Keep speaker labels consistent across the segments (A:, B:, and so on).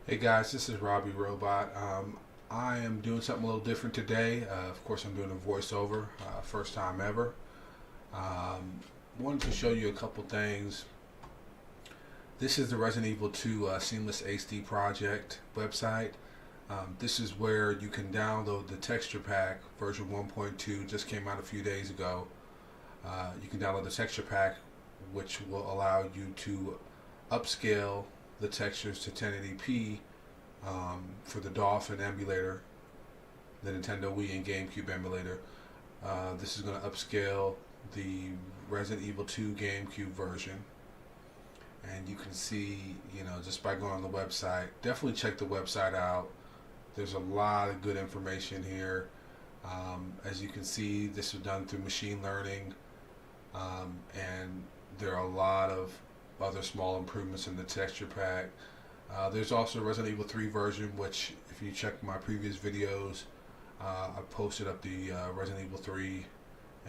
A: Hey guys, this is Robbie Robot. I am doing something a little different today. Of course, I'm doing a voiceover, first time ever. Wanted to show you a couple things. This is the Resident Evil 2 Seamless HD Project website. This is where you can download the texture pack. Version 1.2 just came out a few days ago. You can download the texture pack, which will allow you to upscale the textures to 1080p for the Dolphin emulator, the Nintendo Wii and GameCube emulator. This is going to upscale the Resident Evil 2 GameCube version, and you can see, just by going on the website. Definitely check the website out. There's a lot of good information here. As you can see, this was done through machine learning, and there are a lot of other small improvements in the texture pack. There's also a Resident Evil 3 version, which if you check my previous videos, I posted up the Resident Evil 3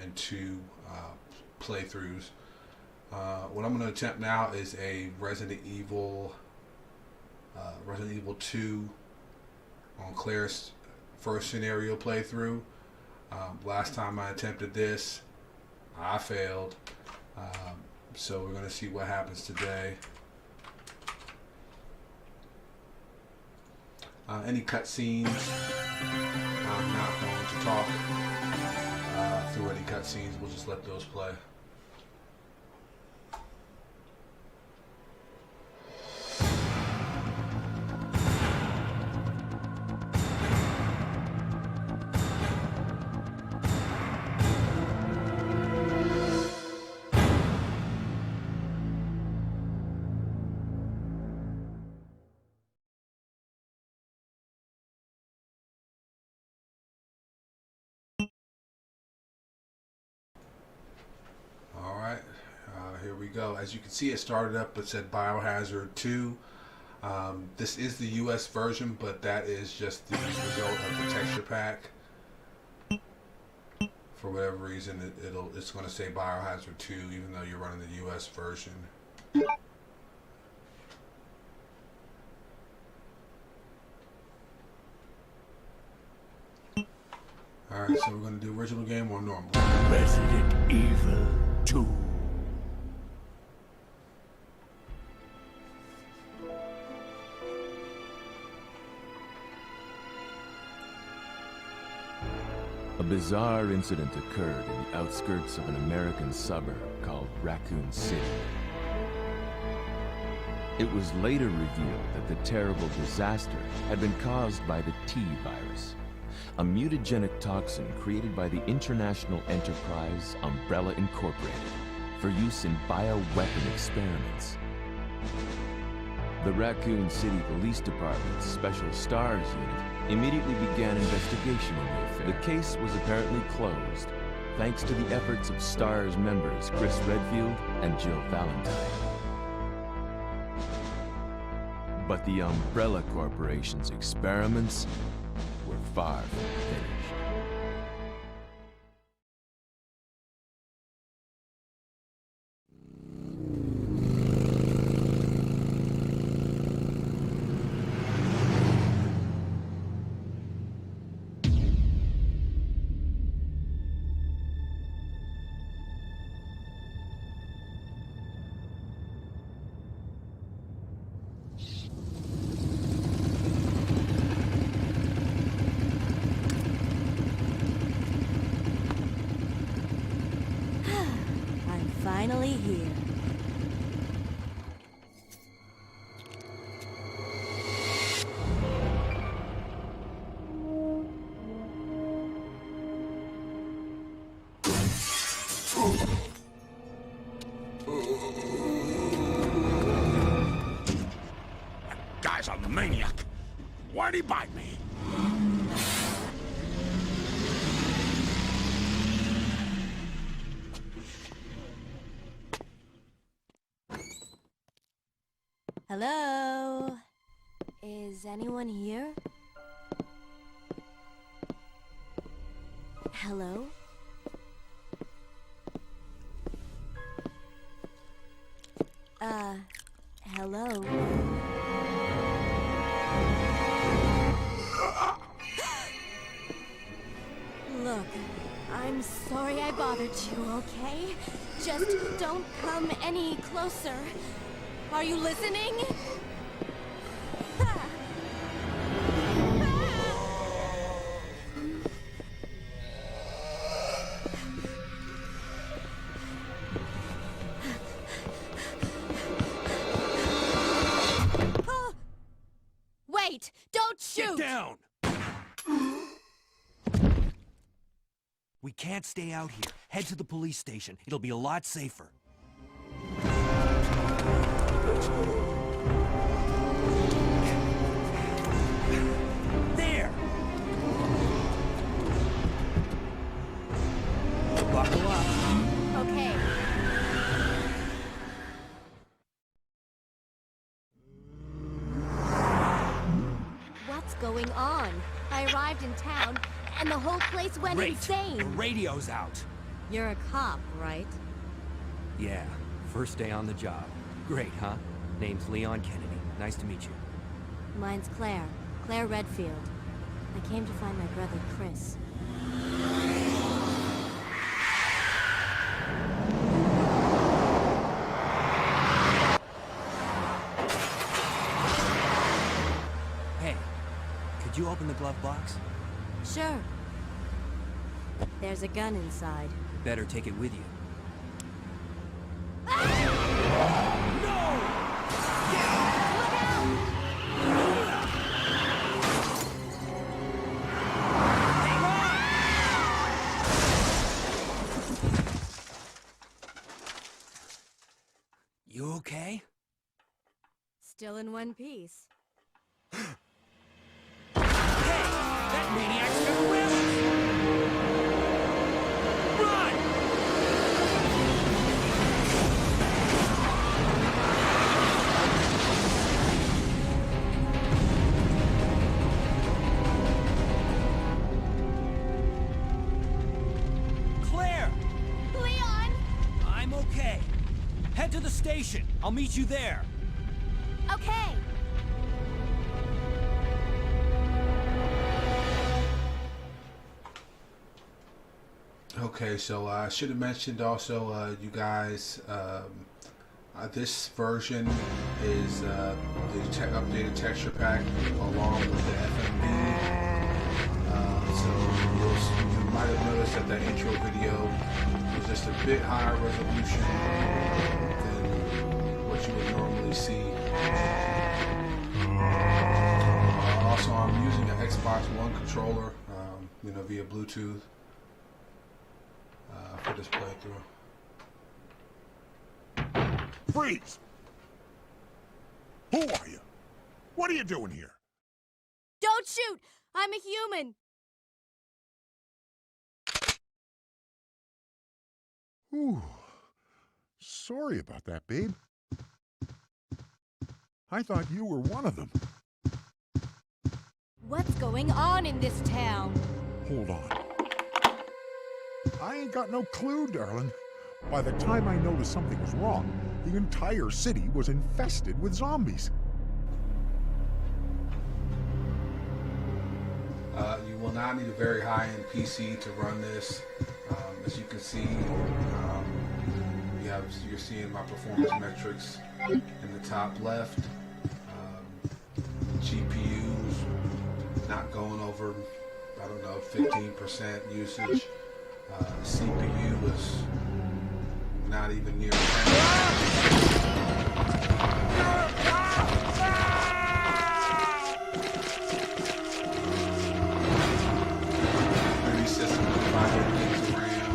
A: and 2 playthroughs. What I'm going to attempt now is a Resident Evil 2 on Claire's first scenario playthrough. Last time I attempted this, I failed. So we're going to see what happens today. Any cutscenes, I'm not going to talk through any cutscenes. We'll just let those play. Alright, here we go. As you can see, it started up, it said Biohazard 2. This is the US version, but that is just the result of the texture pack. For whatever reason, it's going to say Biohazard 2, even though you're running the US version. Alright, so we're going to do original game or normal.
B: Resident Evil 2. A bizarre incident occurred in the outskirts of an American suburb called Raccoon City. It was later revealed that the terrible disaster had been caused by the T virus, a mutagenic toxin created by the international enterprise Umbrella Incorporated for use in bioweapon experiments. The Raccoon City Police Department's Special Stars Unit immediately began investigation in the affair. The case was apparently closed, thanks to the efforts of STARS members Chris Redfield and Jill Valentine. But the Umbrella Corporation's experiments were far from finished.
C: I'm finally here.
B: Guy's a maniac. Why'd he bite me?
C: Hello? Is anyone here? Hello? Hello? bothered you, okay? Just don't come any closer. Are you listening? Ah. Ah. Wait! Don't shoot!
D: Get down! We can't stay out here. Head to the police station. It'll be a lot safer. There! Buckle up.
C: Okay. What's going on? I arrived in town, and the whole place went
D: Great.
C: insane.
D: The radio's out.
C: You're a cop, right?
D: Yeah, first day on the job. Great, huh? Name's Leon Kennedy. Nice to meet you.
C: Mine's Claire. Claire Redfield. I came to find my brother, Chris.
D: Hey, could you open the glove box?
C: Sure. There's a gun inside.
D: Better take it with you. You okay?
C: Still in one piece.
D: That maniac's gonna whip us! Run! Claire!
C: Leon!
D: I'm okay. Head to the station. I'll meet you there.
C: Okay.
A: Okay, so I should have mentioned also, you guys, this version is the updated texture pack along with the FMV. So you might have noticed that the intro video was just a bit higher resolution than what you would normally see. Also, I'm using an Xbox One controller, via Bluetooth. For this playthrough.
E: Freeze! Who are you? What are you doing here?
C: Don't shoot! I'm a human!
E: Ooh. Sorry about that, babe. I thought you were one of them.
C: What's going on in this town?
E: Hold on. I ain't got no clue, darling. By the time I noticed something was wrong, the entire city was infested with zombies.
A: You will not need a very high-end PC to run this. As you can see, you're seeing my performance metrics in the top left. GPUs not going over, 15% usage. CPU is not even near 10. Memory system with 5 gigs of RAM.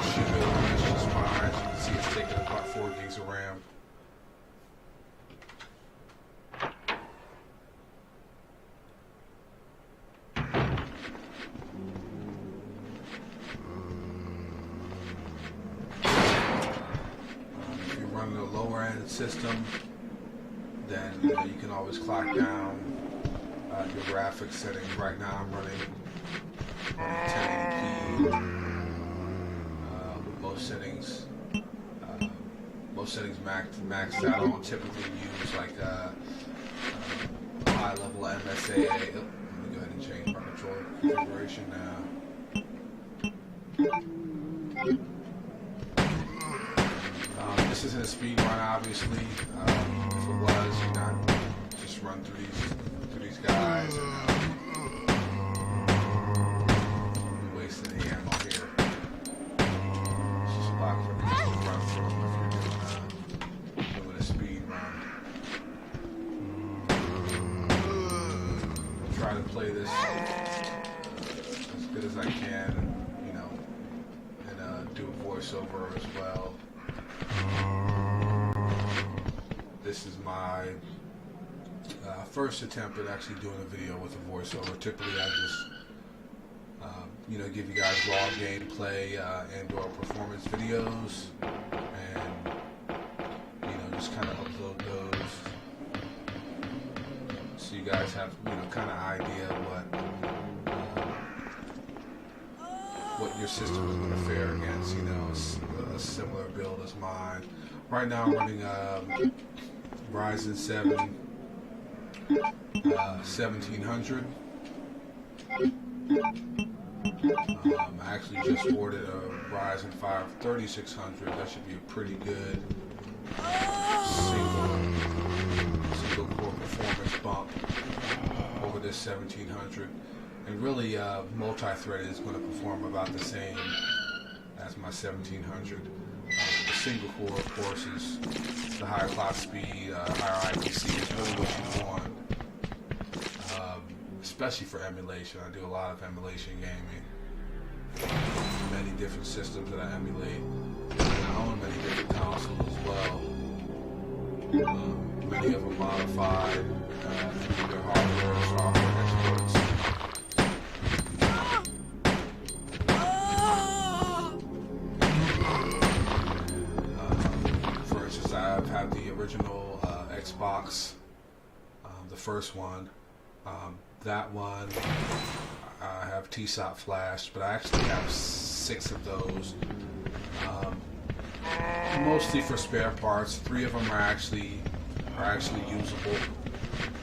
A: Should be able to manage just fine. As you can see, it's taking about 4 gigs of RAM. System, then you can always clock down your graphics settings. Right now I'm running 1080p with most settings maxed out. I don't typically use like a high level MSA. Let me go ahead and change my controller configuration now. This isn't a speed run, obviously. If it was, you'd not just run through these guys and be wasting the ammo here. It's just a lot for these to run through if you're doing a speed run. I'll try to play this as good as I can, you know, and do a voiceover as well. This is my first attempt at actually doing a video with a voiceover. Typically, I just, you know, give you guys raw gameplay and/or performance videos, and you know, just kind of upload those, so you guys have, you know, kind of idea what your system is going to fare against. You know, a similar build as mine. Right now, I'm running Ryzen 7 1700. I actually just ordered a Ryzen 5 3600. That should be a pretty good single core performance bump over this 1700. And really, multi-threaded is going to perform about the same as my 1700. The single core, of course, is the higher clock speed, higher IPC is really what you want, especially for emulation. I do a lot of emulation gaming. Many different systems that I emulate. I own many different consoles as well. Many of them modified, either hardware or software exports. I've had the original Xbox, the first one. That one I have TSOT flash, but I actually have 6 of those. Mostly for spare parts. 3 of them are actually usable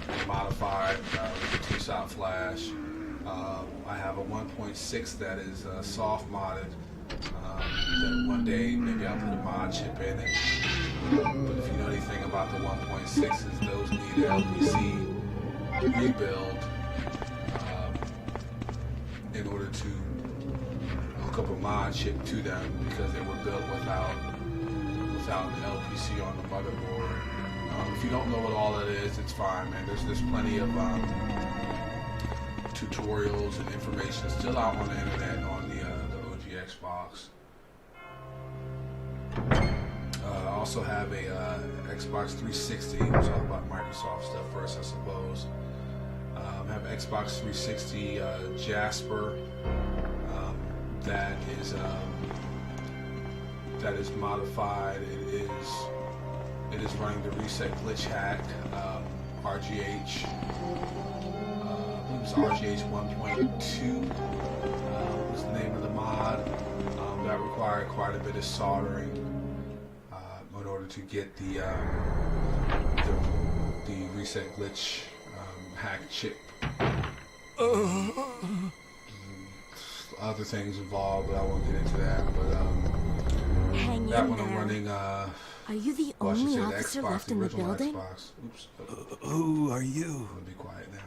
A: and modified with the TSOT flash. I have a 1.6 that is soft modded. That one day maybe I'll put a mod chip in it. But if you know anything about the 1.6s, those need LPC rebuild in order to hook up a mod chip to them, because they were built without an LPC on the motherboard. If you don't know what all that is, it's fine, man. There's plenty of tutorials and information still out on the internet on the OG Xbox. I also have a Xbox 360. We'll talk about Microsoft stuff first, I suppose. I have Xbox 360 Jasper that is modified. It is running the reset glitch hack, RGH. It was RGH 1.2 was the name of the mod. That required quite a bit of soldering in order to get the reset glitch hack chip. Other things involved, but I won't get into that. But
C: Hang
A: that
C: in
A: one
C: there.
A: I'm running.
C: Are you the
A: Well, I should
C: only
A: say the
C: officer
A: Xbox,
C: left
A: the
C: in the
A: original
C: building?
A: Xbox. Oops.
D: Who are you?
A: I'm gonna be quiet now.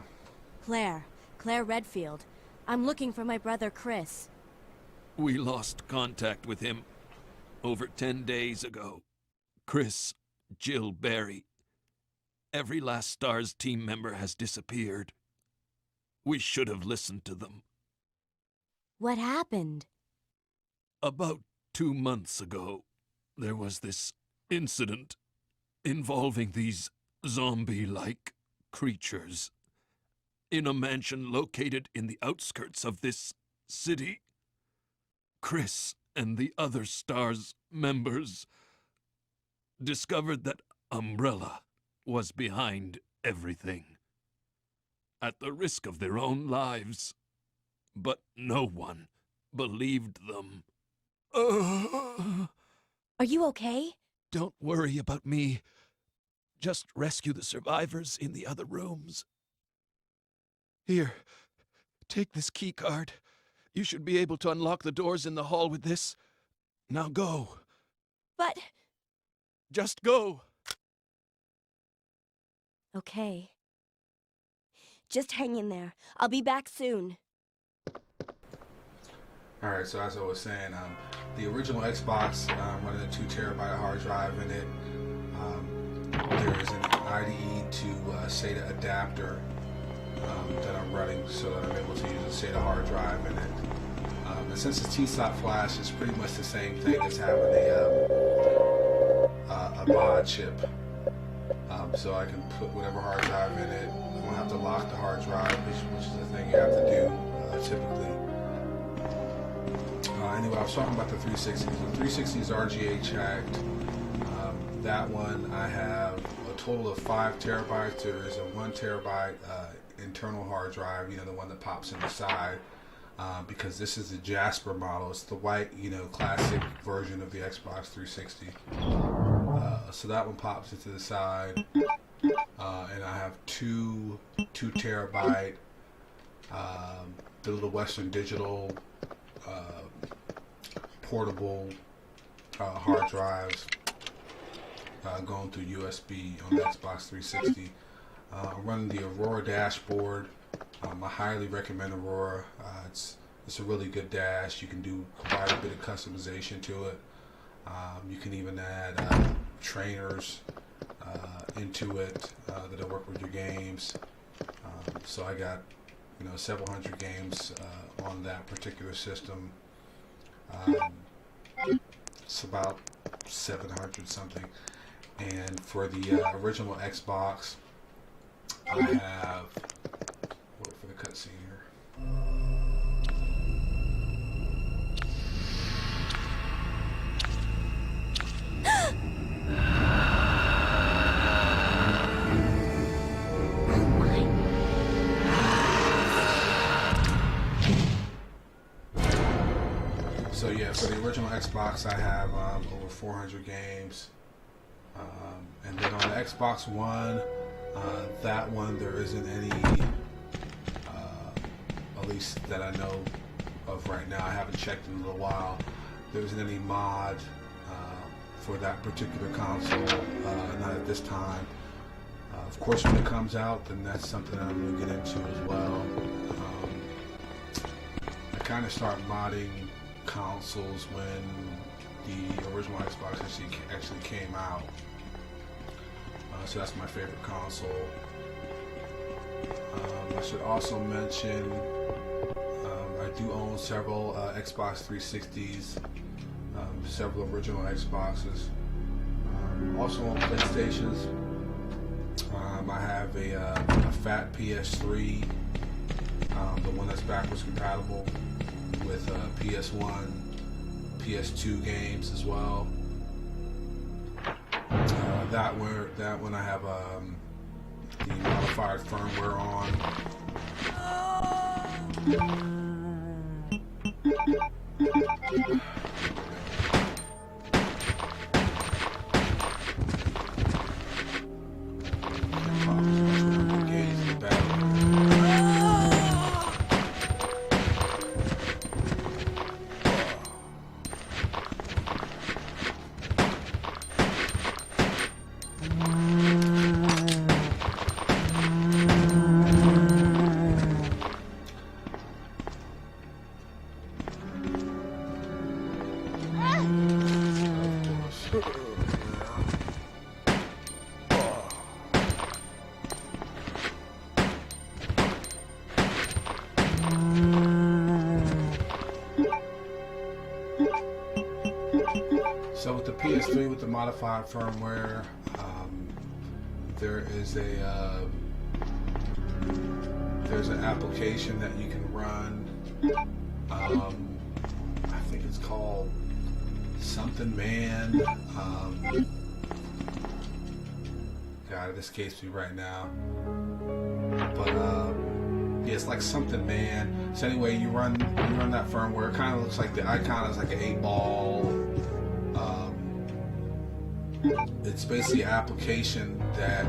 C: Claire Redfield. I'm looking for my brother Chris.
F: We lost contact with him over 10 days ago. Chris, Jill, Barry. Every last STARS team member has disappeared. We should have listened to them.
C: What happened?
F: About 2 months ago, there was this incident involving these zombie-like creatures in a mansion located in the outskirts of this city. Chris and the other STARS members discovered that Umbrella was behind everything, at the risk of their own lives. But no one believed them.
C: Are you okay?
F: Don't worry about me. Just rescue the survivors in the other rooms. Here, take this key card. You should be able to unlock the doors in the hall with this. Now go.
C: But...
F: Just go.
C: Okay. Just hang in there. I'll be back soon.
A: Alright, so as I was saying, the original Xbox running a 2 terabyte hard drive in it. There is an IDE to SATA adapter that I'm running so that I'm able to use a SATA hard drive in it. And since it's T-slot flash, it's pretty much the same thing as having a mod chip. So I can put whatever hard drive in it. I don't have to lock the hard drive, which is the thing you have to do typically. Anyway, I was talking about the 360s. The 360 is RGA checked. That one I have a total of 5 terabytes. There is a 1 terabyte internal hard drive, the one that pops in the side, because this is the Jasper model. It's the white, classic version of the Xbox 360. So that one pops into the side, and I have two 2 terabyte, the little Western Digital portable hard drives going through USB on the Xbox 360. I'm running the Aurora dashboard. I highly recommend Aurora. It's a really good dash. You can do quite a bit of customization to it. You can even add trainers into it that'll work with your games. So I got several hundred games on that particular system. It's about 700 something. And for the original Xbox, I have, wait for the cutscene here. So yeah, for the original Xbox, I have over 400 games. And then on the Xbox One, that one there isn't any, at least that I know of right now. I haven't checked in a little while. There isn't any mod for that particular console, not at this time. Of course, when it comes out, then that's something I'm going to get into as well. I kind of start modding consoles when the original Xbox actually came out. So that's my favorite console. I should also mention I do own several Xbox 360s, several original Xboxes. Also on PlayStations, I have a fat PS3, the one that's backwards compatible with PS1, PS2 games as well. That one I have the modified firmware on. So with the PS3 with the modified firmware, there's an application that you can run. I think it's called something man. God, it escapes me right now. But yeah, it's like something man. So anyway, you run that firmware. It kind of looks like the icon is like an 8-ball. It's basically an application that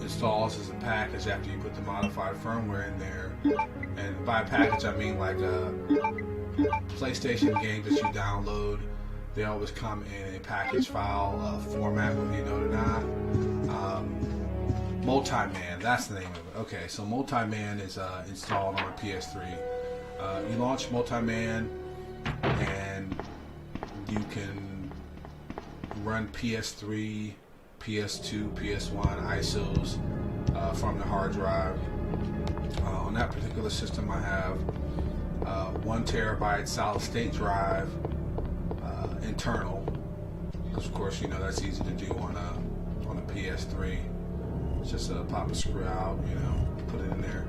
A: is installs as a package after you put the modified firmware in there. And by package, I mean like a PlayStation game that you download. They always come in a package file format, whether you know it or not. Multi-Man, that's the name of it. Okay, so Multi-Man is installed on a PS3. You launch Multi-Man, and you can run PS3, PS2, PS1 ISOs from the hard drive. On that particular system, I have 1 terabyte solid state drive, internal, because of course, you know, that's easy to do on a PS3. It's just pop a screw out, you know, put it in there.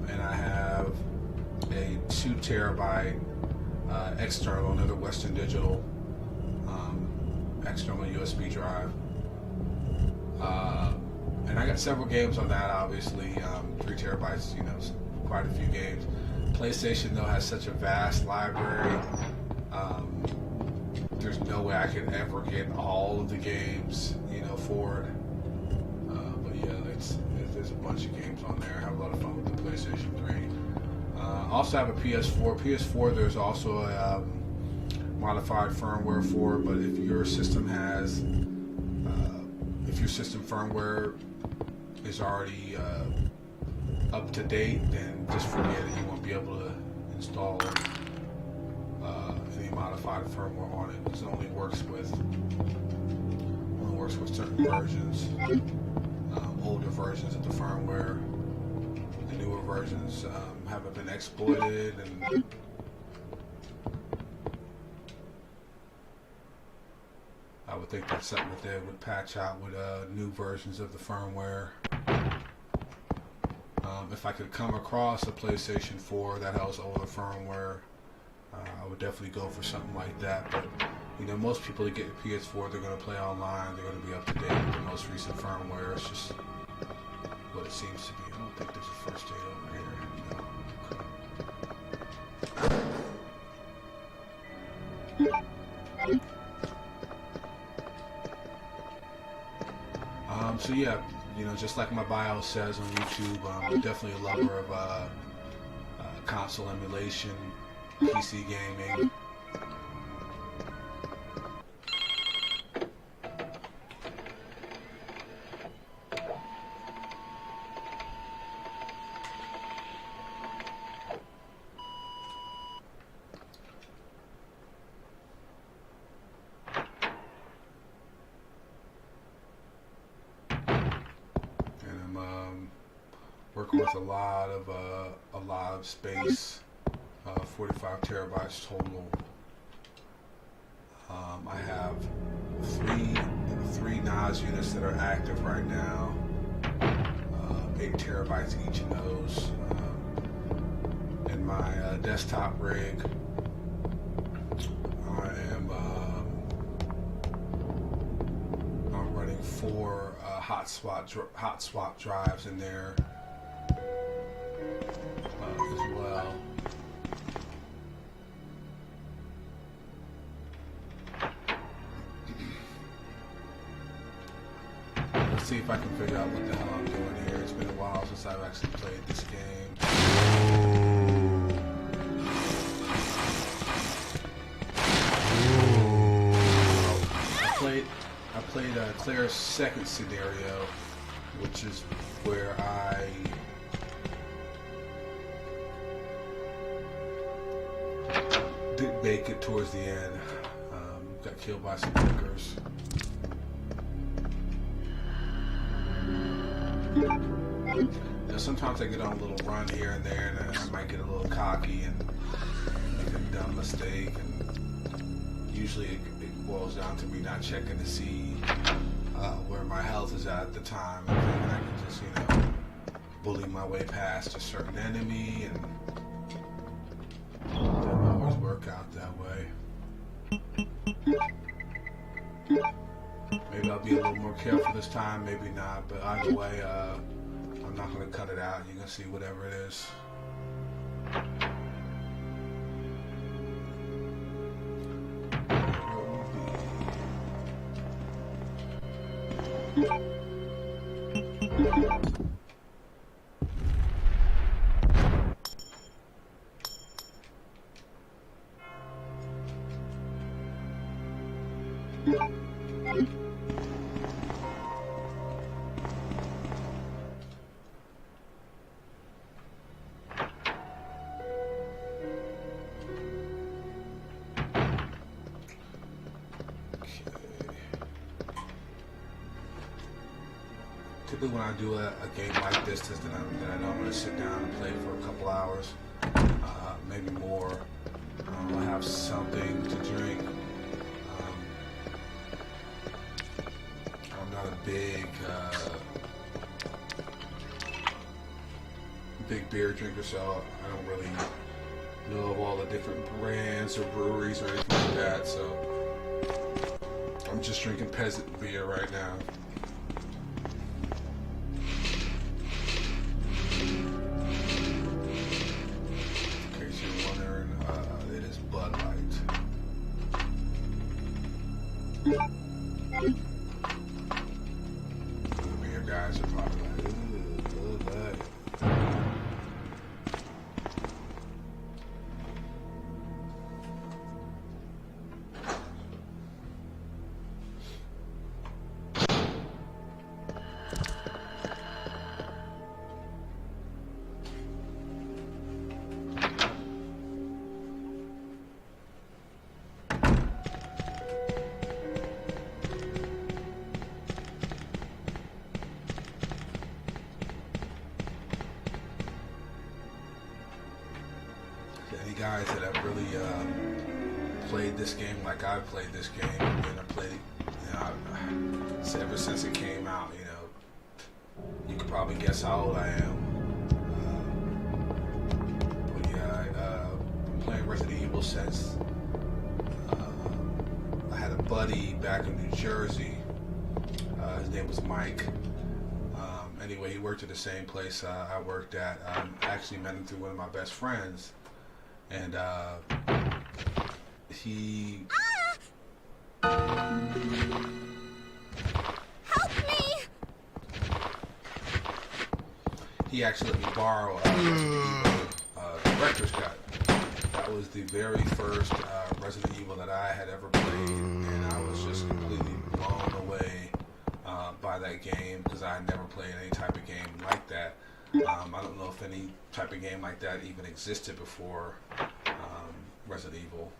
A: And I have a 2 terabyte external, another Western Digital external USB drive. And I got several games on that, obviously. 3 terabytes, you know, quite a few games. PlayStation, though, has such a vast library. There's no way I could ever get all of the games, you know, for it. But yeah, there's a bunch of games on there. I have a lot of fun with the PlayStation 3. Also have a PS4. PS4, there's also a modified firmware for it, but if your system has, if your system firmware is already up to date, then just forget it. You won't be able to install any modified firmware on it. It only works with certain versions, older versions of the firmware. The newer versions haven't been exploited, and I would think that's something that they would patch out with new versions of the firmware. If I could come across a PlayStation 4 that has older firmware, I would definitely go for something like that. But you know, most people that get a PS4, they're going to play online. They're going to be up to date with the most recent firmware. It's just what it seems to be. I don't think there's a first date over here. No. So yeah, you know, just like my bio says on YouTube, I'm definitely a lover of console emulation, PC gaming. Working with a lot of space, 45 terabytes total. I have three NAS units that are active right now, 8 terabytes each of those. In my desktop rig, I'm running 4 hot swap drives in there. As well. Let's see if I can figure out what the hell I'm doing here. It's been a while since I've actually played this game. I played Claire's second scenario, which is where I didn't make it towards the end. Got killed by some clickers. Now, sometimes I get on a little run here and there, and I might get a little cocky and make a dumb mistake. And usually it boils down to me not checking to see where my health is at the time, and thinking I can just, you know, bully my way past a certain enemy, and it doesn't always work out that way. Maybe I'll be a little more careful this time, maybe not, but either way, I'm not going to cut it out. You're going to see whatever it is. Typically when I do a game like this that I know I'm going to sit down and play for a couple hours, maybe more. I'll have something to drink. I'm not a big beer drinker, so I don't really know of all the different brands or breweries or anything like that, so I'm just drinking peasant beer right now. Guys are probably like, ooh, good night. Any guys that have really played this game like I've played this game, and I played it, so ever since it came out, you could probably guess how old I am. But yeah, I've been playing Resident Evil since I had a buddy back in New Jersey. His name was Mike. Anyway, he worked at the same place I worked at. I actually met him through one of my best friends. And he
C: Help me!
A: He actually let me borrow director's cut. That was the very first Resident Evil that I had ever played, and I was just completely blown away by that game because I had never played any type of game like that. I don't know if any type of game like that even existed before Resident Evil.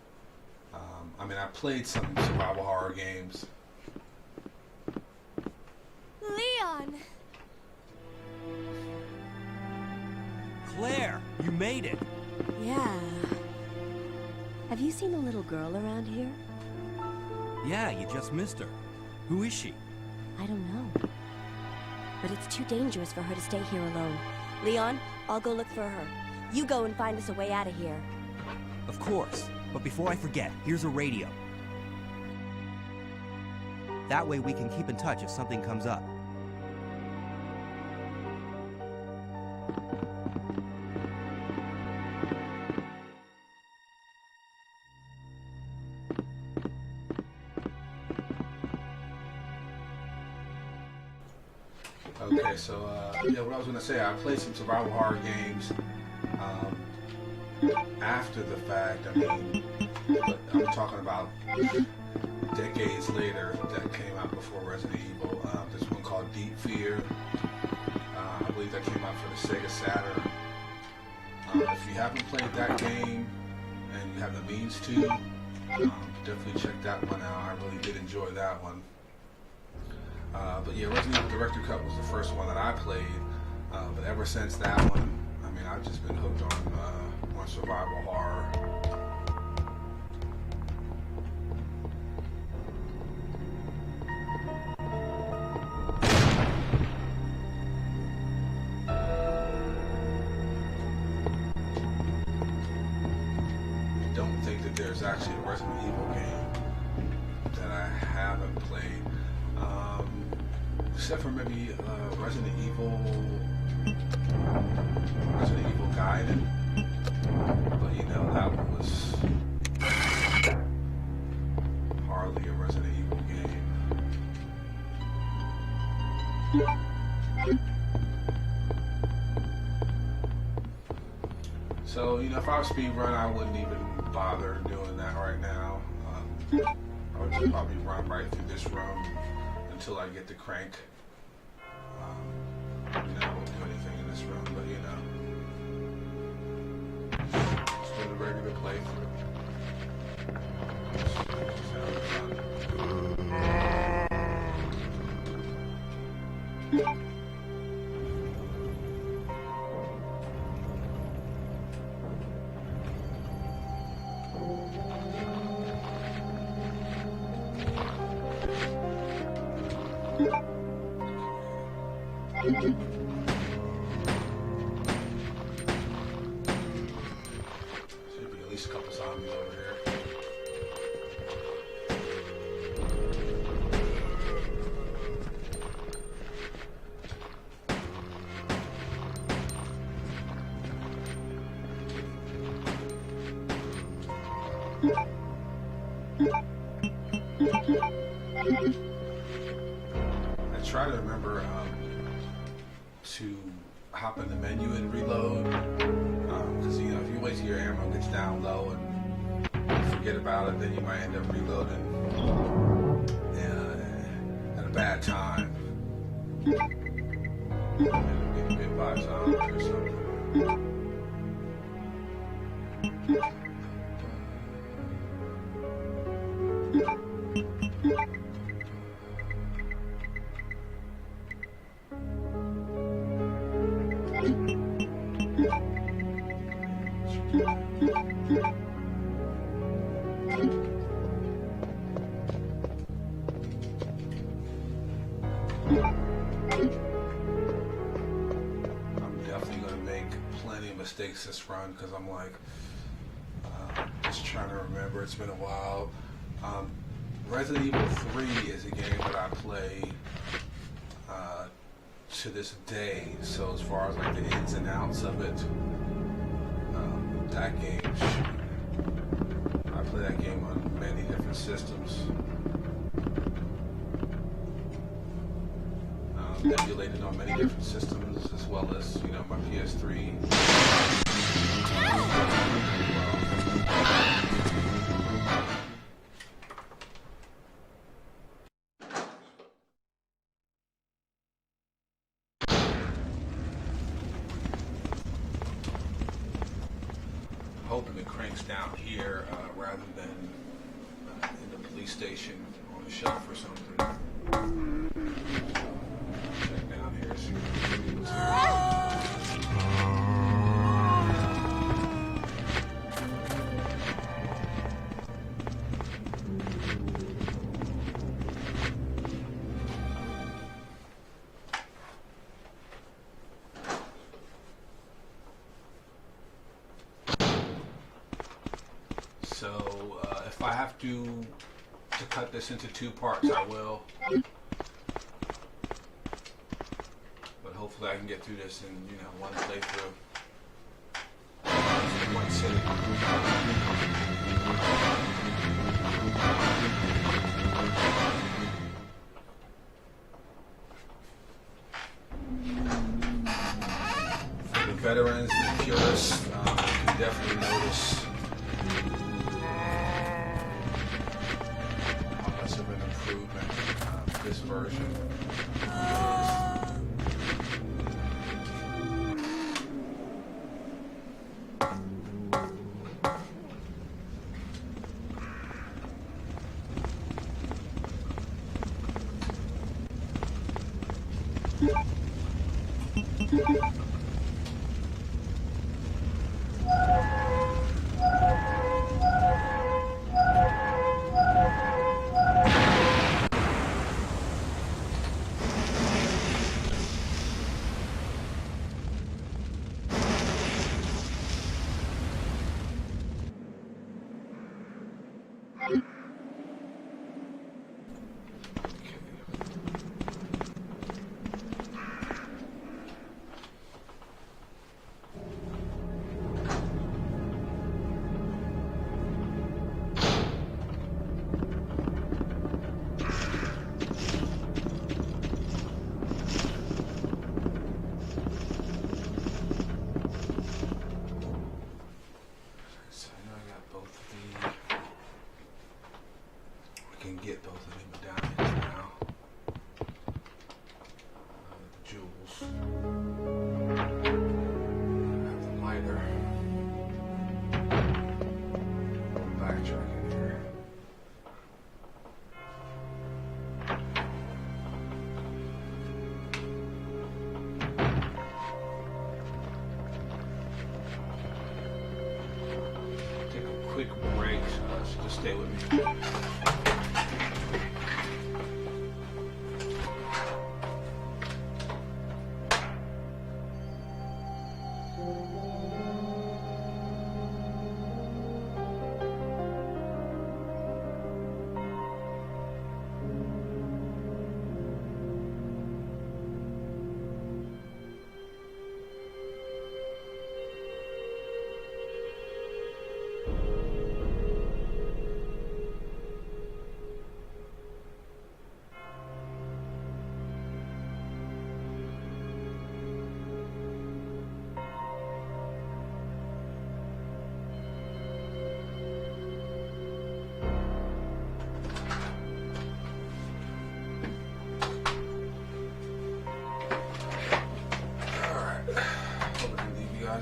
A: I mean, I played some survival horror games.
C: Leon!
D: Claire, you made it!
G: Yeah. Have you seen a little girl around here?
D: Yeah, you just missed her. Who is she?
G: I don't know. But it's too dangerous for her to stay here alone. Leon, I'll go look for her. You go and find us a way out of here.
D: Of course. But before I forget, here's a radio. That way we can keep in touch if something comes up.
A: Okay, so yeah, what I was gonna say, I played some survival horror games after the fact. I mean, but I'm talking about decades later that came out before Resident Evil. There's one called Deep Fear. I believe that came out for the Sega Saturn. If you haven't played that game and you have the means to, definitely check that one out. I really did enjoy that one. But yeah, Resident Evil Director Cut was the first one that I played. But ever since that one, I mean, I've just been hooked on survival horror. I don't think that there's actually a Resident Evil game that I haven't played. Except for maybe Resident Evil Gaiden, but that one was hardly a Resident Evil game. So, you know, if I was speed run, I wouldn't even bother doing that right now. I would just probably run right through this room until I get the crank. You know, I won't do anything in this room, but you know, just do the regular playthrough. Just having fun. Should be at least a couple zombies over here. I try to remember to hop in the menu and reload, because you know, if you wait till your ammo gets down low and you forget about it, then you might end up reloading at a bad time. End up getting bit by a zombie or something. I'm definitely going to make plenty of mistakes this run because I'm like just trying to remember. It's been a while. Resident Evil 3 is a game that I play to this day. So as far as like the ins and outs of it, that game, I play that game on many different systems. Emulated on many different systems, as well as, you know, my PS3. Hoping the crank's down here rather than in the police station on the shelf or something. Check down here. See what's So if I have to cut this into 2 parts, I will. But hopefully I can get through this in, you know, one playthrough. One sitting. For the veterans and the purists, you can definitely notice how much of an improvement this version is.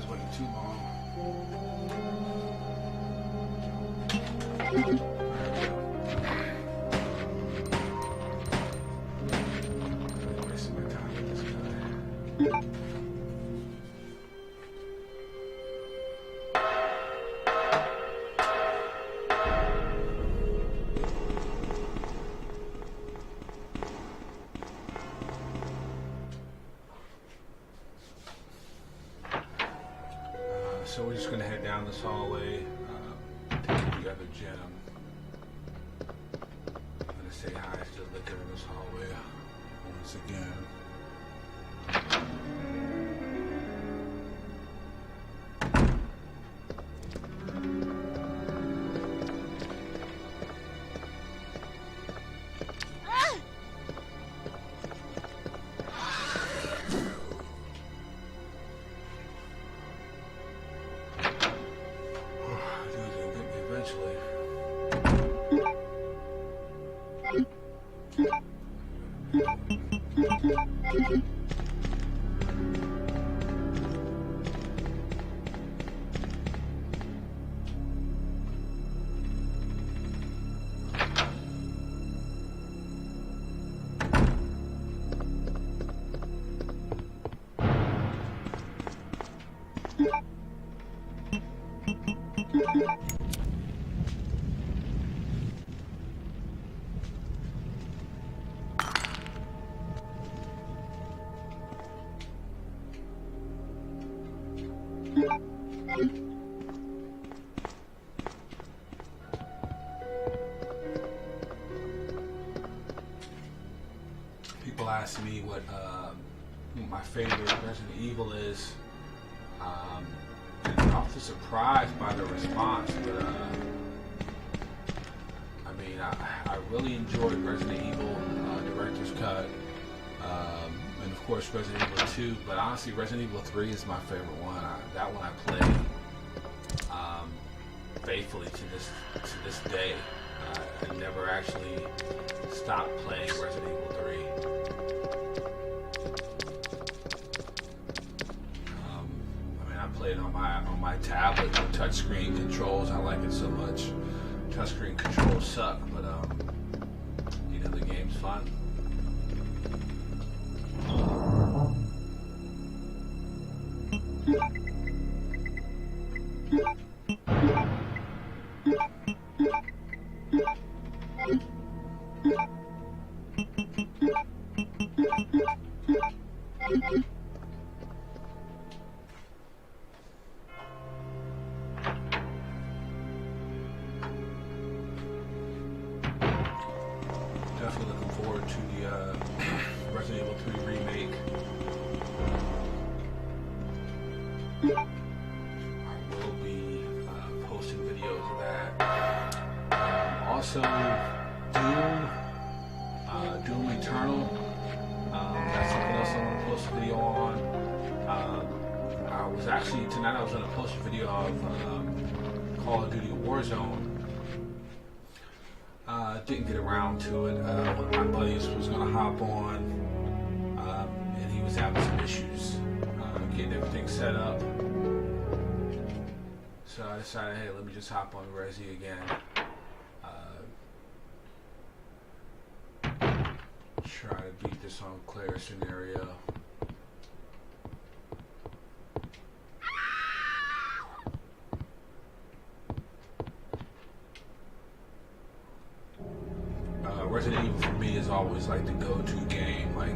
A: Waiting too long. Wasting my time with this guy. So we're just going to head down this hallway, take the other gym. I'm going to say hi to the liquor in this hallway once again. People ask me what my favorite Resident Evil is, and I'm often surprised by the response, but I mean, I really enjoyed Resident Evil Director's Cut, and of course Resident Evil 2, but honestly Resident Evil 3 is my favorite one. That one I played faithfully to this day. I never actually stopped playing Resident Evil 3. I mean, I played on my tablet with touchscreen controls. I like it so much. Touchscreen controls suck, but you know, the game's fun. Definitely looking forward to the Resident Evil 3 remake. I will be posting videos of that. Also, Doom Eternal. That's something else I want to post a video on. Tonight I was going to post a video of Call of Duty Warzone. Didn't get around to it. One of my buddies was going to hop on, and he was having some issues getting everything set up. So I decided, hey, let me just hop on Resi again. Try to beat this on Claire scenario. go-to game, like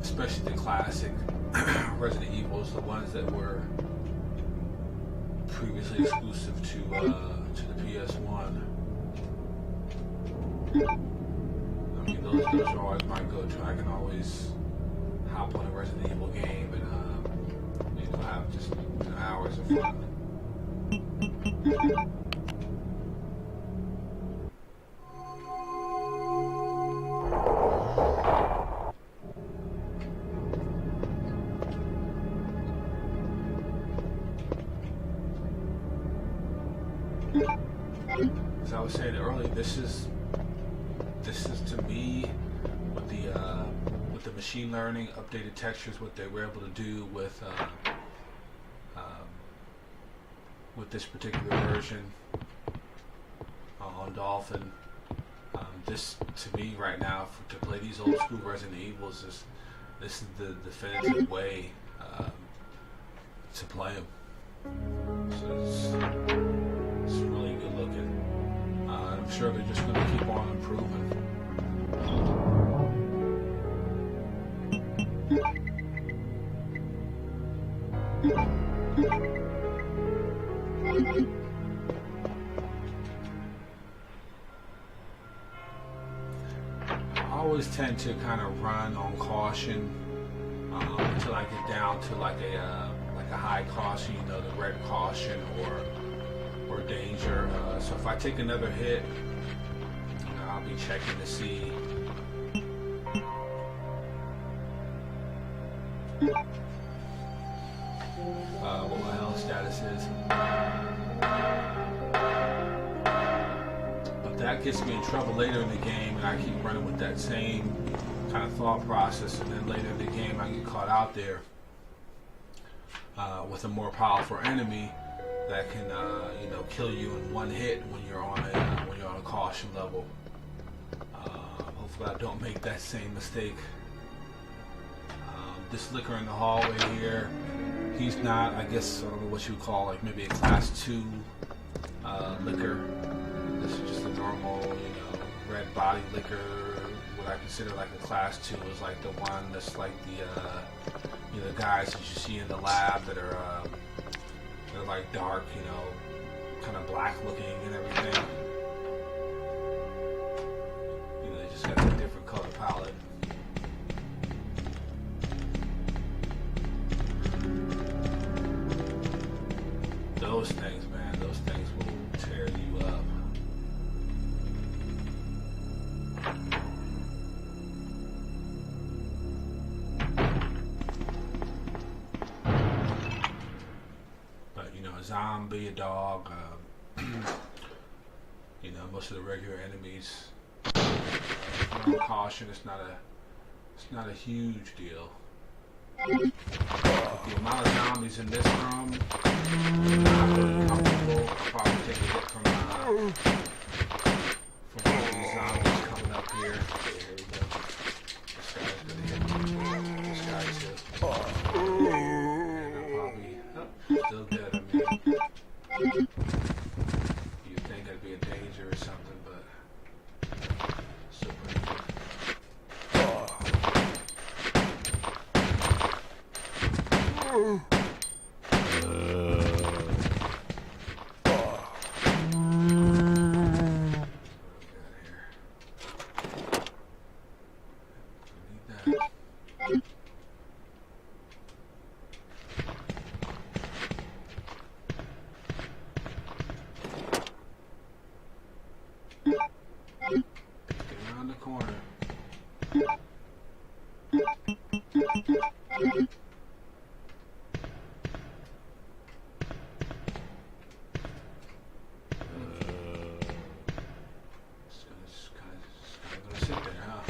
A: especially the classic Resident Evils, the ones that were previously exclusive to the PS1. I mean, those are always my go-to. I can always hop on a Resident Evil game and have just hours of fun. As I was saying earlier, this is to me with the machine learning, updated textures, what they were able to do with this particular version on Dolphin. This to me right now to play these old school Resident Evils this is the definitive way to play them. So it's really good looking. I'm sure they're just going to keep on improving. I always tend to kind of run on caution until I get down to like a high caution, you know, the red caution or danger. So if I take another hit, you know, I'll be checking to see what my health status is. But that gets me in trouble later in the game, and I keep running with that same kind of thought process, and then later in the game I get caught out there with a more powerful enemy that can you know, kill you in one hit when you're on a caution level. Hopefully I don't make that same mistake. This liquor in the hallway here, he's not, I guess, I don't know what you would call, like maybe a class 2 liquor. This is just a normal, you know, red body liquor. What I consider like a class 2 is like the one that's like the you know, the guys that you see in the lab that are they're like dark, you know, kind of black looking and everything. You know, they just got a different color palette. Those things, man, those things will tear you up. But, you know, a zombie, a dog, you know, most of the regular enemies, caution, it's not a huge deal. But the amount of zombies in this room, I'm not really comfortable. I'll probably take a hit from one of these zombies coming up here. Okay, here we go. This guy's gonna hit me. This guy too. And I'm probably still dead. I mean, you'd think I'd be a danger or something, but still pretty good. Around the corner. Just kind of gonna sit there, huh?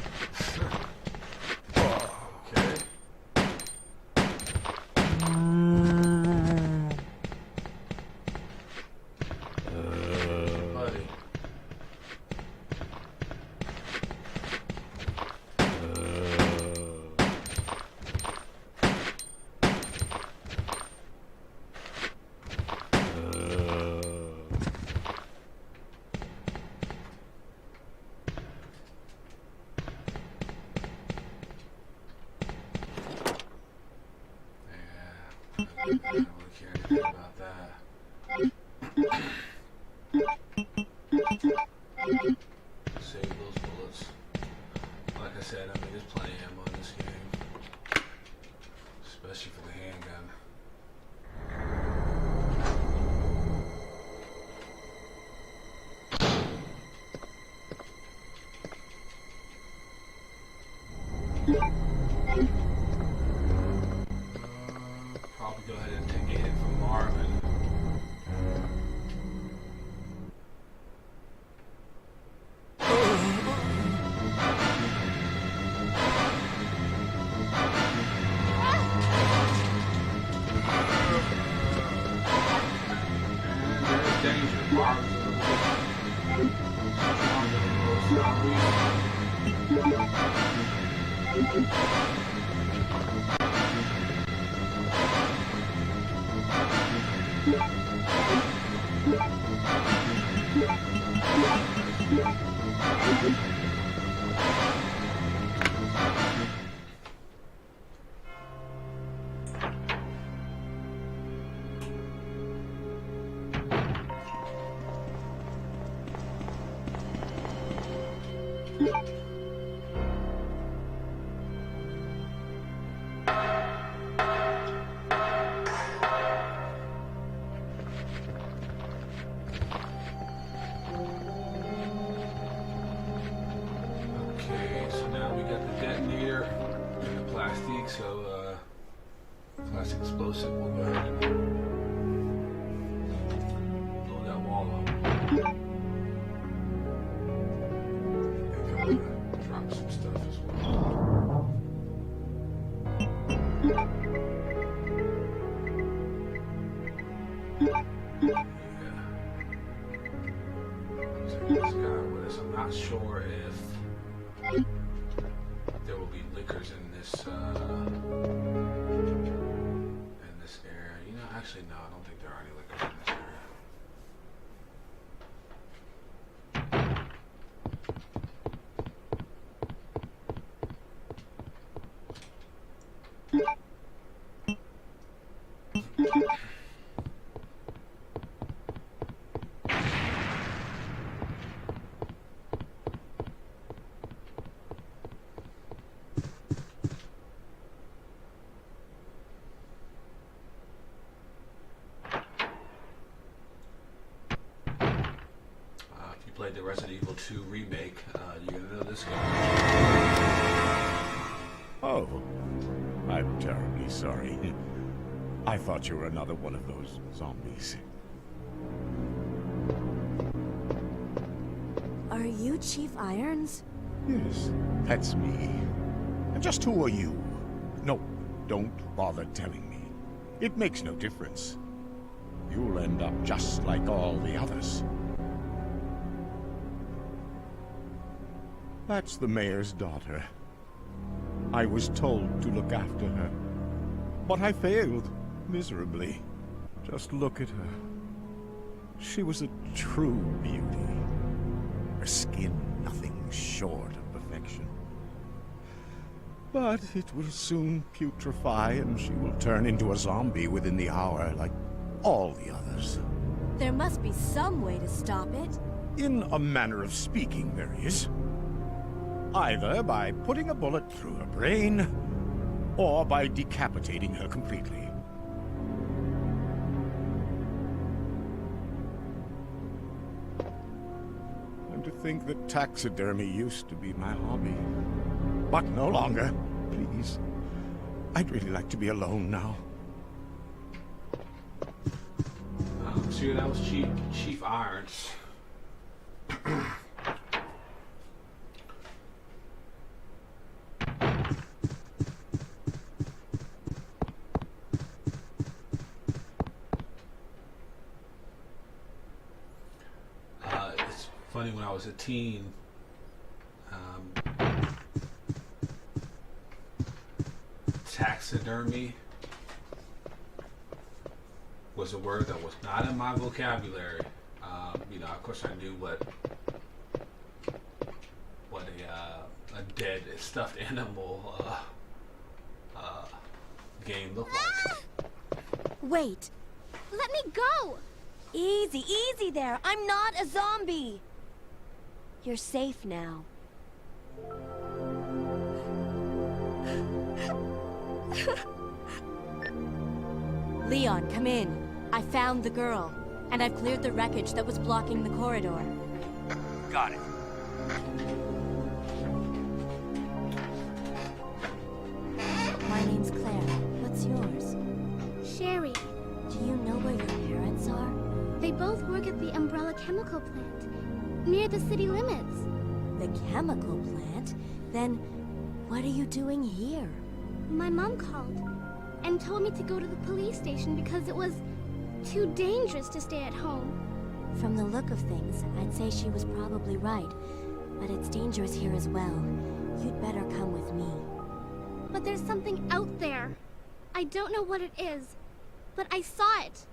A: Okay. Buddy. don't really care anything about that. Save those bullets. Like I said, I mean, there's plenty of ammo in this game, especially for the handgun. Probably go ahead and take a hit from Marvin. Danger. Marvin's a plastic explosive. We'll go ahead and blow that wall up. And I'm gonna drop some stuff as well. Yeah. Take this guy with us. I'm not sure if there will be liquors in this area. You know, actually, no, I don't think there are any liquors in this area. Played the Resident Evil 2 remake, you're gonna know this game.
E: Oh, I'm terribly sorry. I thought you were another one of those zombies.
G: Are you Chief Irons?
E: Yes, that's me. And just who are you? No, don't bother telling me. It makes no difference. You'll end up just like all the others. That's the mayor's daughter. I was told to look after her, but I failed miserably. Just look at her. She was a true beauty. Her skin nothing short of perfection. But it will soon putrefy and she will turn into a zombie within the hour like all the others.
C: There must be some way to stop it.
E: In a manner of speaking, there is. Either by putting a bullet through her brain, or by decapitating her completely. And to think that taxidermy used to be my hobby. But no longer. Please. I'd really like to be alone now.
A: See, that was Chief Irons. Funny, when I was a teen, taxidermy was a word that was not in my vocabulary. You know, of course, I knew what a dead stuffed animal game looked like.
G: Wait.
C: Let me go!
G: Easy, easy there. I'm not a zombie. You're safe now. Leon, come in. I found the girl, and I've cleared the wreckage that was blocking the corridor.
D: Got it.
G: My name's Claire. What's yours?
C: Sherry.
G: Do you know where your parents are?
C: They both work at the Umbrella Chemical Plant, near the city limits.
G: The chemical plant? Then, what are you doing here?
C: My mom called and told me to go to the police station because it was too dangerous to stay at home.
G: From the look of things, I'd say she was probably right. But it's dangerous here as well. You'd better come with me.
C: But there's something out there. I don't know what it is, but I saw it.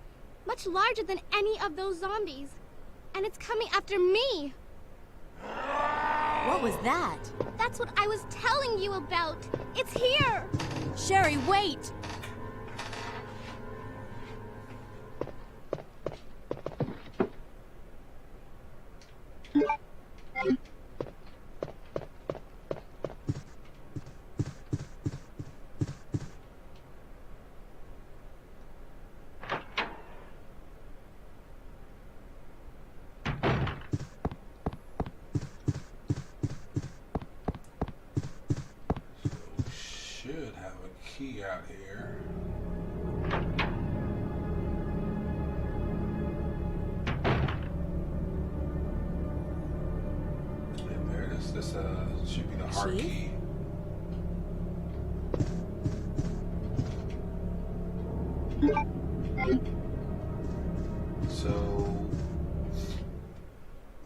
C: Much larger than any of those zombies. And it's coming after me.
G: What was that?
C: That's what I was telling you about. It's here.
G: Sherry, wait!
A: Should have a key out here. And there it is. This should be the hard
G: Chief?
A: key. So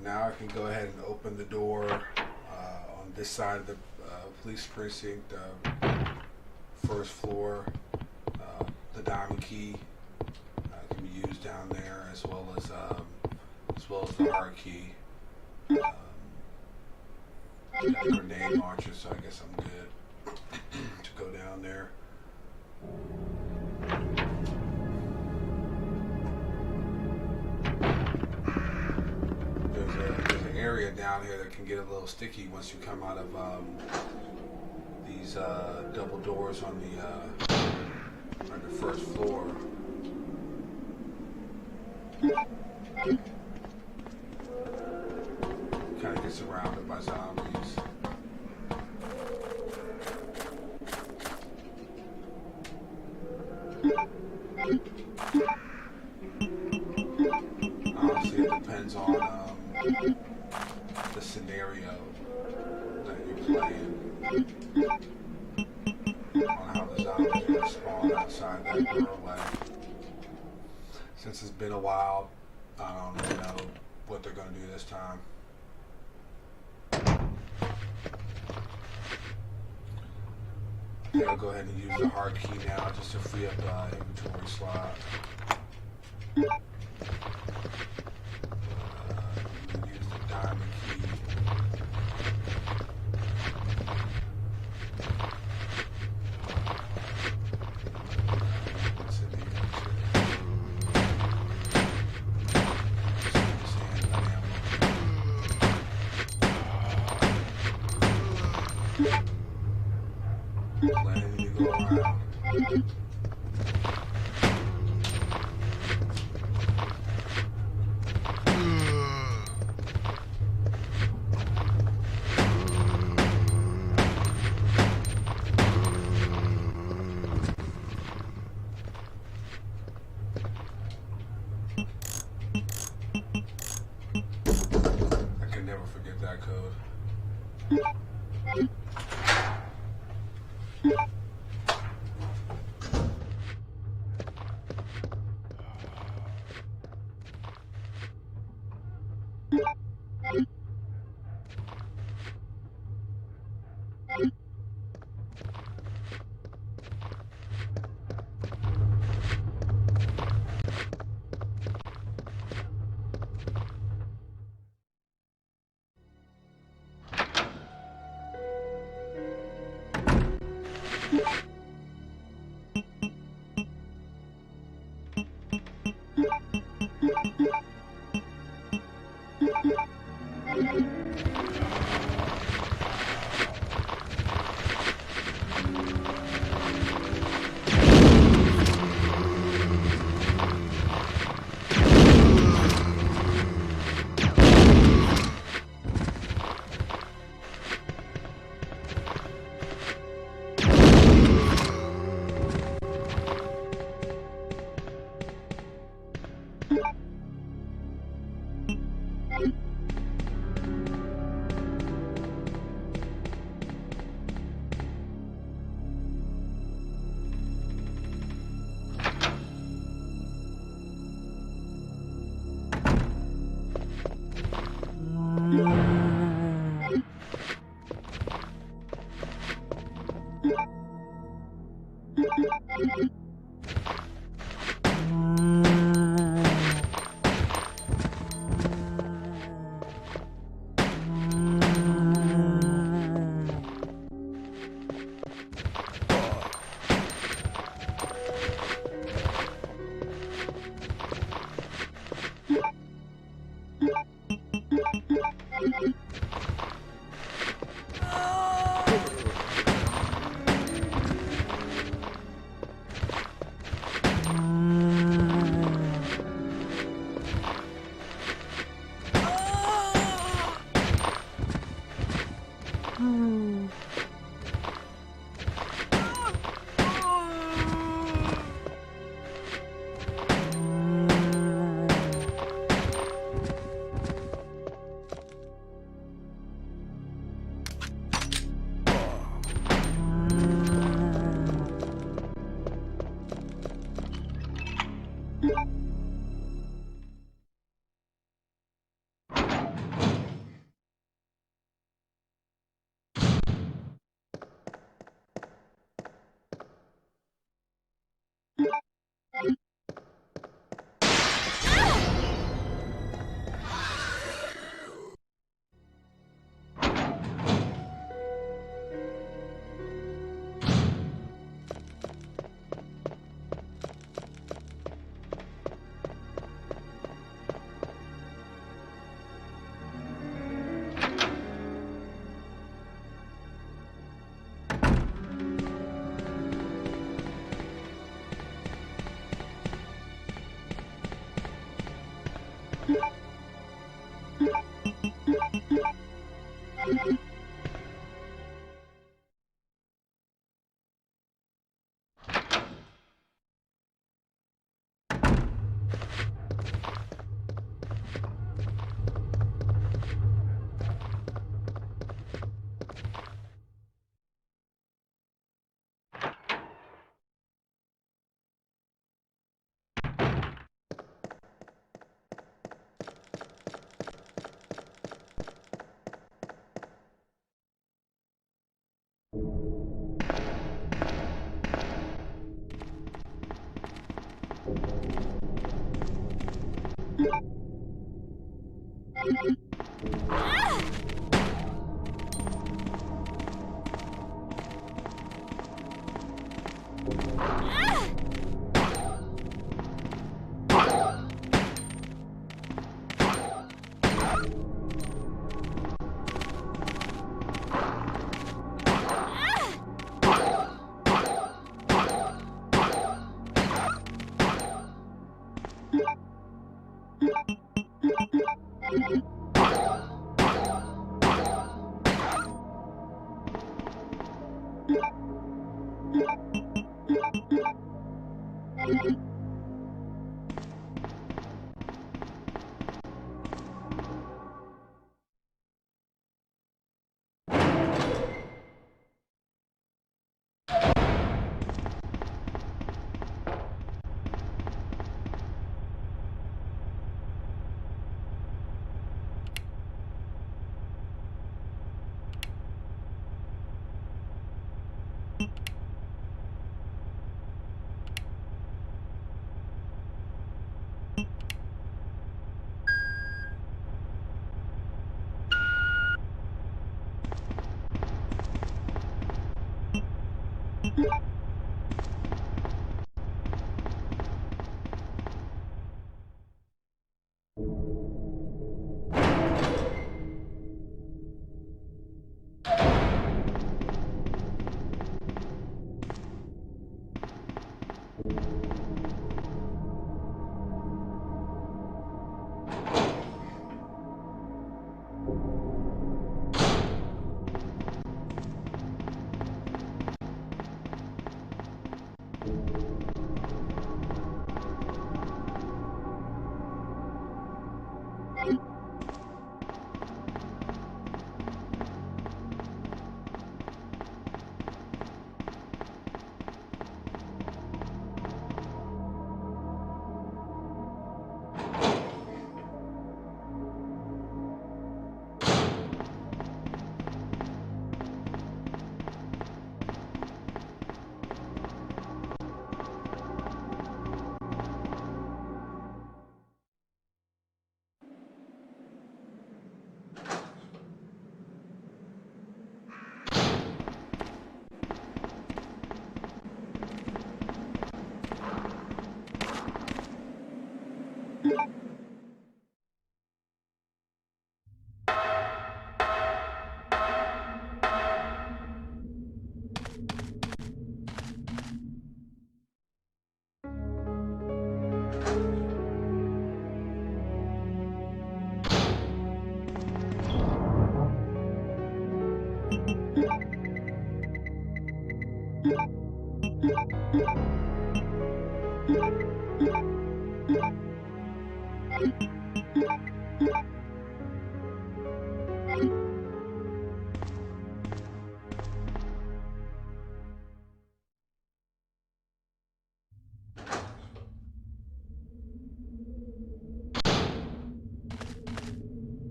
A: now I can go ahead and open the door on this side of the police precinct, first floor. The diamond key can be used down there, as well as the hard key. I got a grenade launcher, so I guess I'm good to go down there. There's an area down here that can get a little sticky once you come out of these double doors on the first floor. Kind of get surrounded by zombies. Honestly, it depends on the scenario that you're playing, on how the zombies are going to spawn outside that doorway. Since it's been a while, I don't really know what they're going to do this time. I think I'll go ahead and use the hard key now just to free up inventory slot. Use the diamond key. What's in here? Letting you go around. I can never forget that code.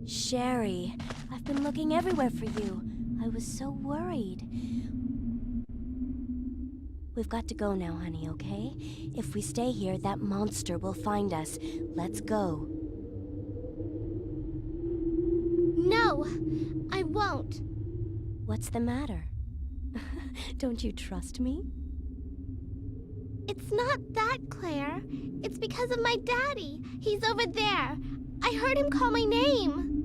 G: Sherry, I've been looking everywhere for you. I was so worried. We've got to go now, honey, okay? If we stay here, that monster will find us. Let's go.
C: No, I won't.
G: What's the matter? Don't you trust me?
C: It's not that, Claire. It's because of my daddy. He's over there. I heard him call my name.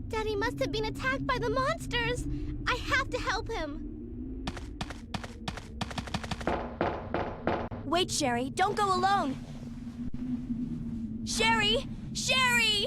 C: Daddy must have been attacked by the monsters. I have to help him.
G: Wait, Sherry, don't go alone! Sherry! Sherry!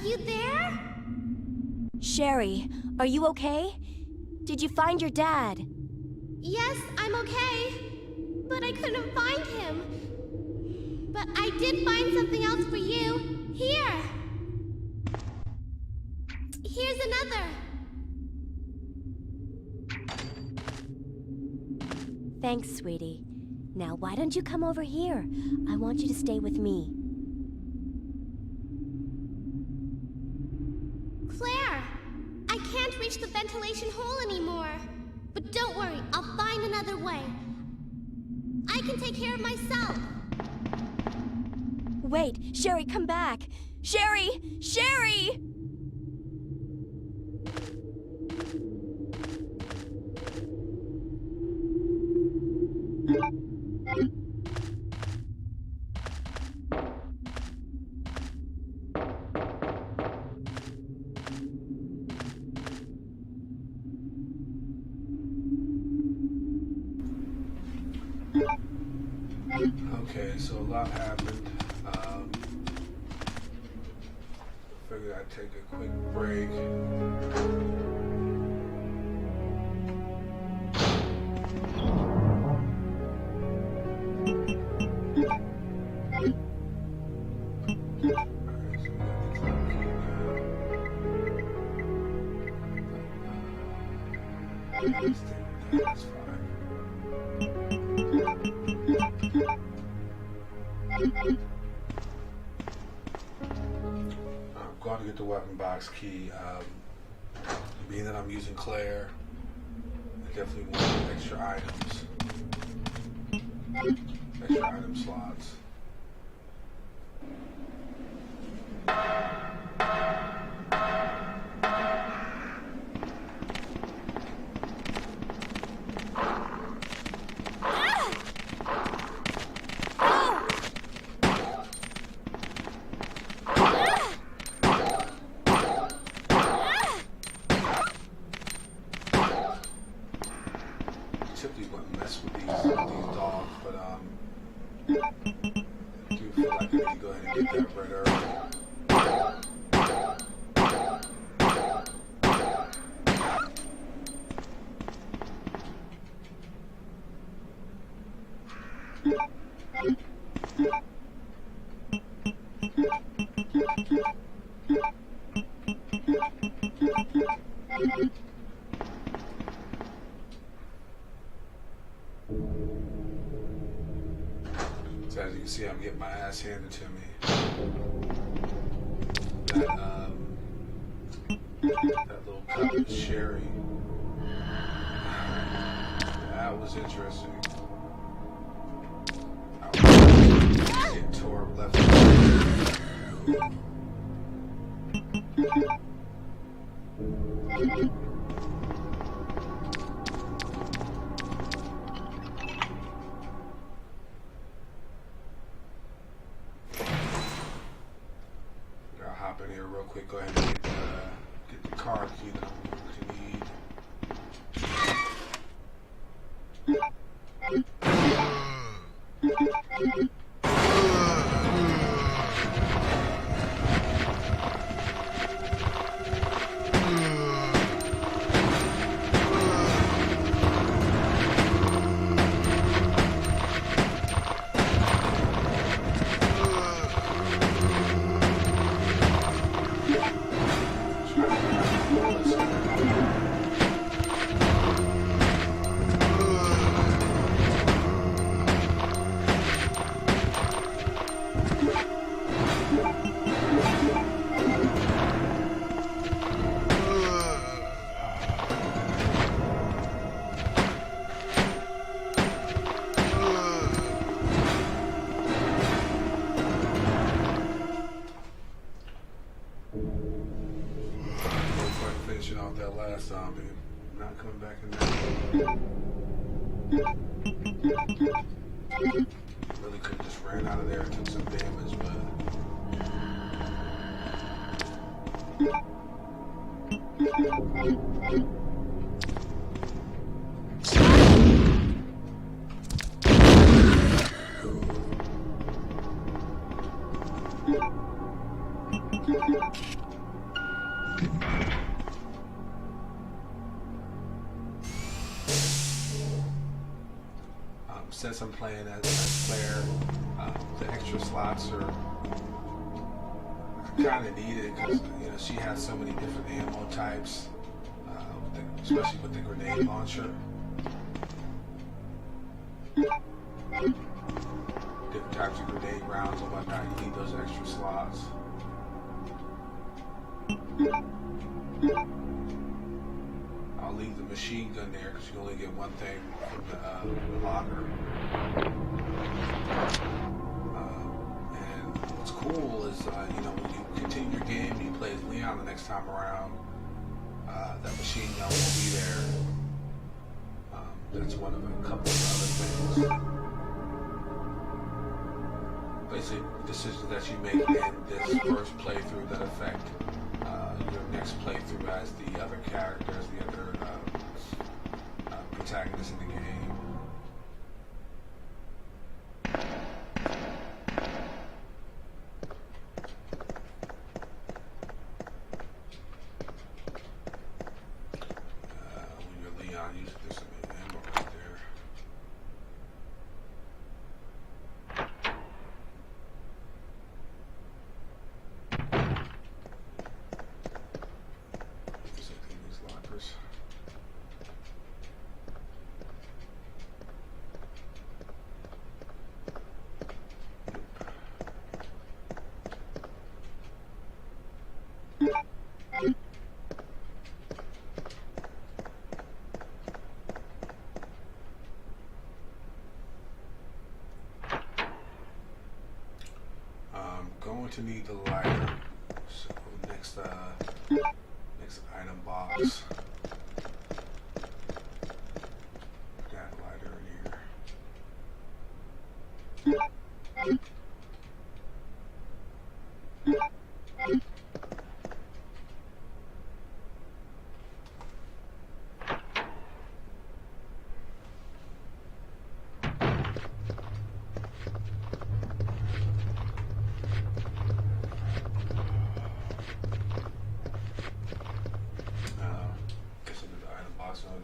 C: You there?
G: Sherry, are you okay? Did you find your dad?
C: Yes, I'm okay. But I couldn't find him. But I did find something else for you. Here. Here's another.
G: Thanks, sweetie. Now, why don't you come over here? I want you to stay with me.
C: Claire! I can't reach the ventilation hole anymore. But don't worry, I'll find another way. I can take care of myself.
G: Wait, Sherry, come back! Sherry! Sherry!
A: Okay, so a lot happened. Figured I'd take a quick break. That's fine. I'm going to get the weapon box key. Being that I'm using Claire, I definitely want extra items. Extra item slots. Typically wouldn't mess with these dogs, but I do feel like I need to go ahead and get that right early. So as you can see, I'm getting my ass handed to me. That little cup of sherry. That was interesting. I was getting tore up left and right. I'll hop in here real quick. Go ahead and get the card key that I'm going to need. Finishing off that last zombie. Not coming back in there. Really could have just ran out of there and took some damage, but Since I'm playing as Claire, the extra slots are kind of needed because she has so many different ammo types, especially with the grenade launcher. Different types of grenade rounds and whatnot. You need those extra slots. I'll leave the machine gun there because you can only get one thing from the locker. And what's cool is, when you continue your game and you play as Leon the next time around, that machine gun will be there. That's one of a couple of other things. Basically, decisions that you make in this first playthrough that affect your next playthrough as the other characters, the other protagonists in the game. When you're Leon, usually there's some ammo right there. There's anything in these lockers. Going to need the lighter. So next item box. Got a lighter in here.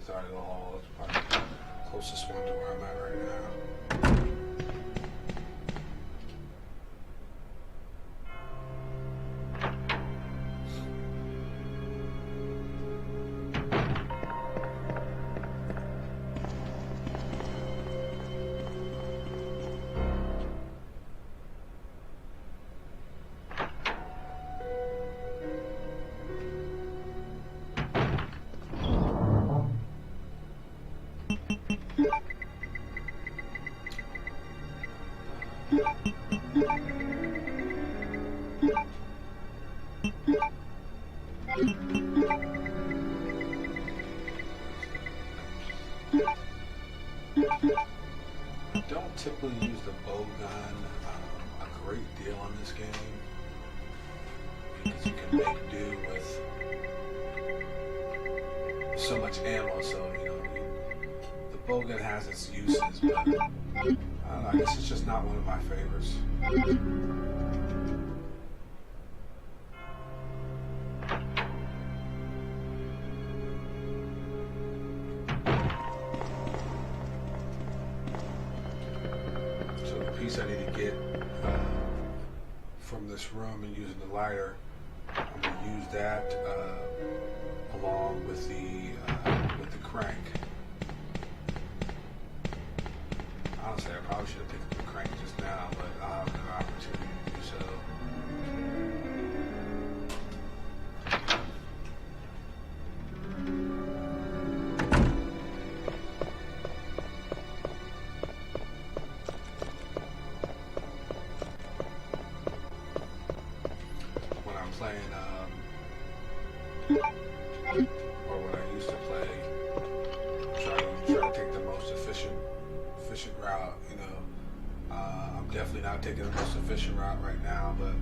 A: Sorry, the hall is probably the closest one to where I'm at right now. I don't typically use the bow gun a great deal on this game because you can make do with so much ammo. So the bow gun has its uses, but I don't know, I guess it's just not one of my favorites. Piece I need to get from this room and using the lighter, I'm going to use that along with the crank. Honestly, I probably should have picked up the crank just now, but I'll have another opportunity to do so. Playing, or when I used to play, try to take the most efficient route. I'm definitely not taking the most efficient route right now, but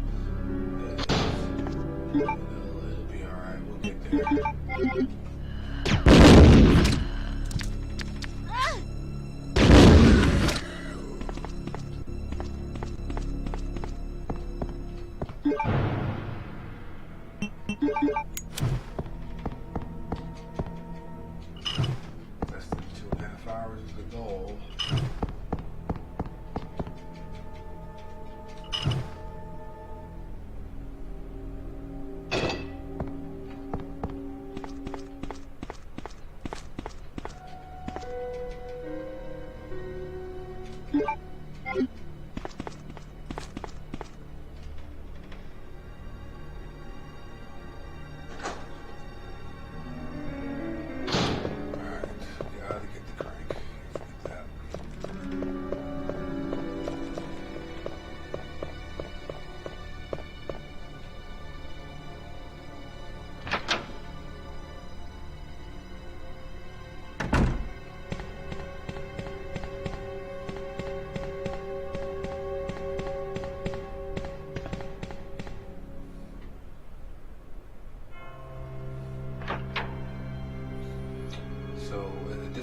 A: it'll be all right. We'll get there. Less than 2.5 hours is the goal.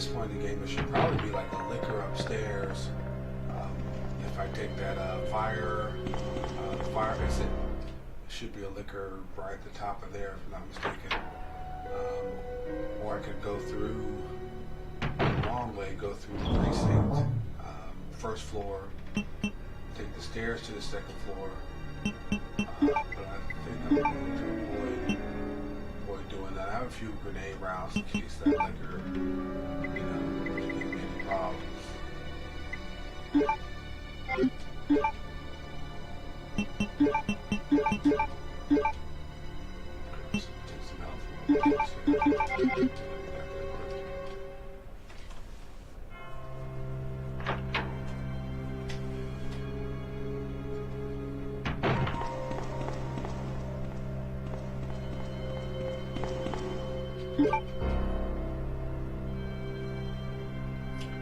A: this point in the game, there should probably be like a liquor upstairs. If I take that fire exit, should be a liquor right at the top of there, if I'm not mistaken. Or I could go through the long way, go through the precinct, first floor, take the stairs to the second floor. But I think I'm going to avoid doing that. I have a few grenade rounds in case that liquor, give me any problems. Take some health.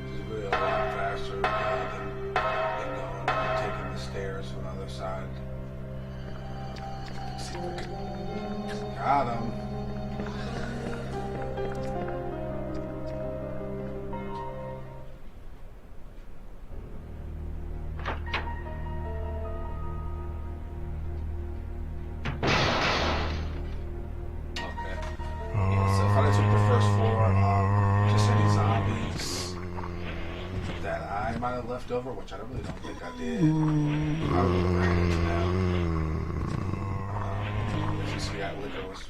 A: This is really a lot faster than going and taking the stairs on the other side. Let's see if I can. Got him. Left over, which I really don't think I did. Probably ran into them. As you see, that liquor was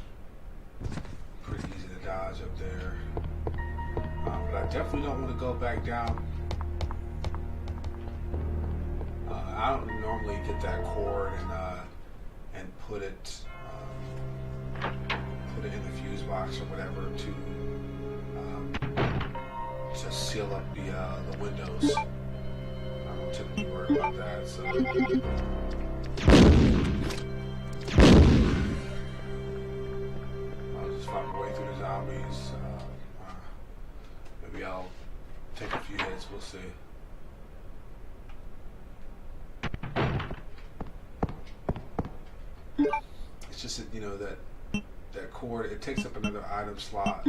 A: pretty easy to dodge up there. But I definitely don't want to go back down. I don't normally get that cord and put it in the fuse box or whatever to seal up the windows. Typically worry about that, so I'll just find my way through the zombies. Maybe I'll take a few hits, we'll see. It's just that, that cord, it takes up another item slot.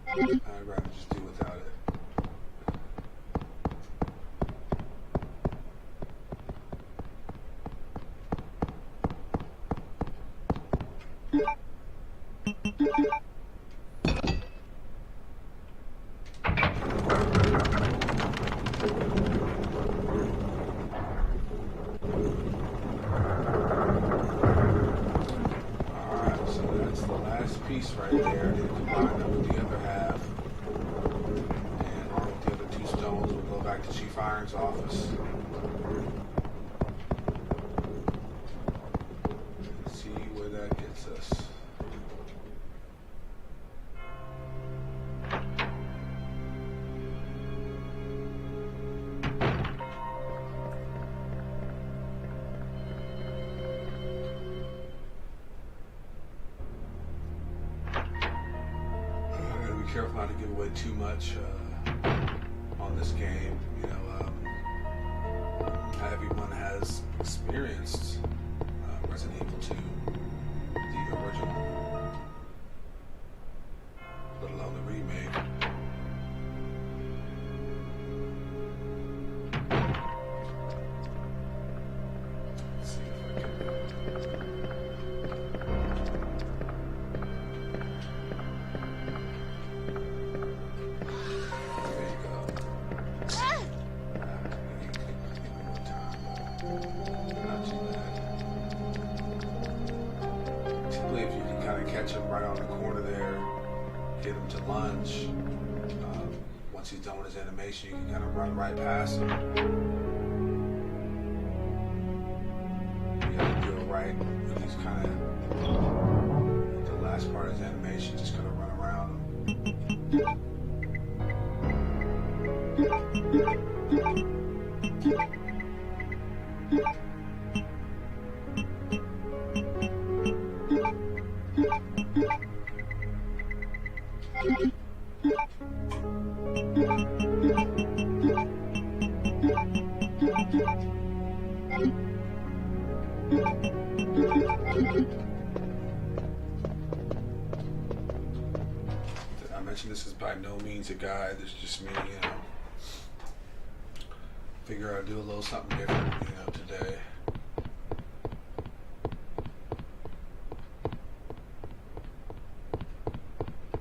A: I'd rather just do without it. Alright, so that's the last piece right there. They combine it with the other half. And along with the other two stones, we'll go back to Chief Iron's office. Let's see where that gets us. Careful not to give away too much on this game. Everyone has experienced Resident Evil 2, the original, let alone the remake. Let's see if I can. Catch him right on the corner there, get him to lunge. Once he's done with his animation, you can kind of run right past him. You gotta do it right when he's kind of at the last part of his animation, just kind of run around him. mentioned, this is by no means a guide. This is just me, figure I'd do a little something different, today.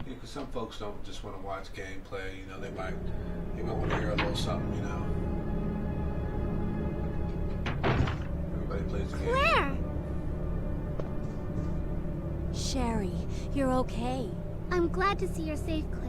A: Because some folks don't just want to watch gameplay. They might want to hear a little something. Everybody plays the game.
C: Claire!
G: Sherry, you're okay.
C: I'm glad to see you're safe, Claire.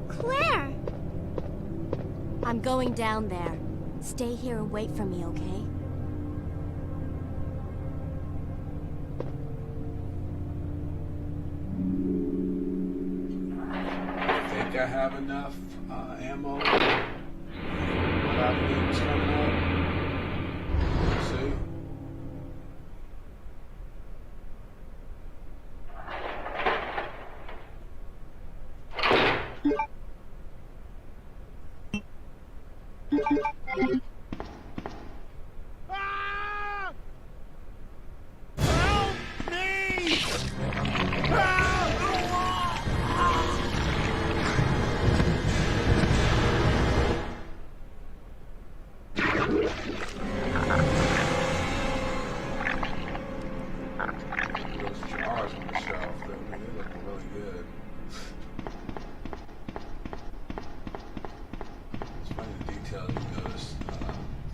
C: Claire!
G: I'm going down there. Stay here and wait for me, okay?
A: Think I have enough ammo? Without needs coming up? Let's see. Those jars on the shelf, they look really good. It's funny the details you notice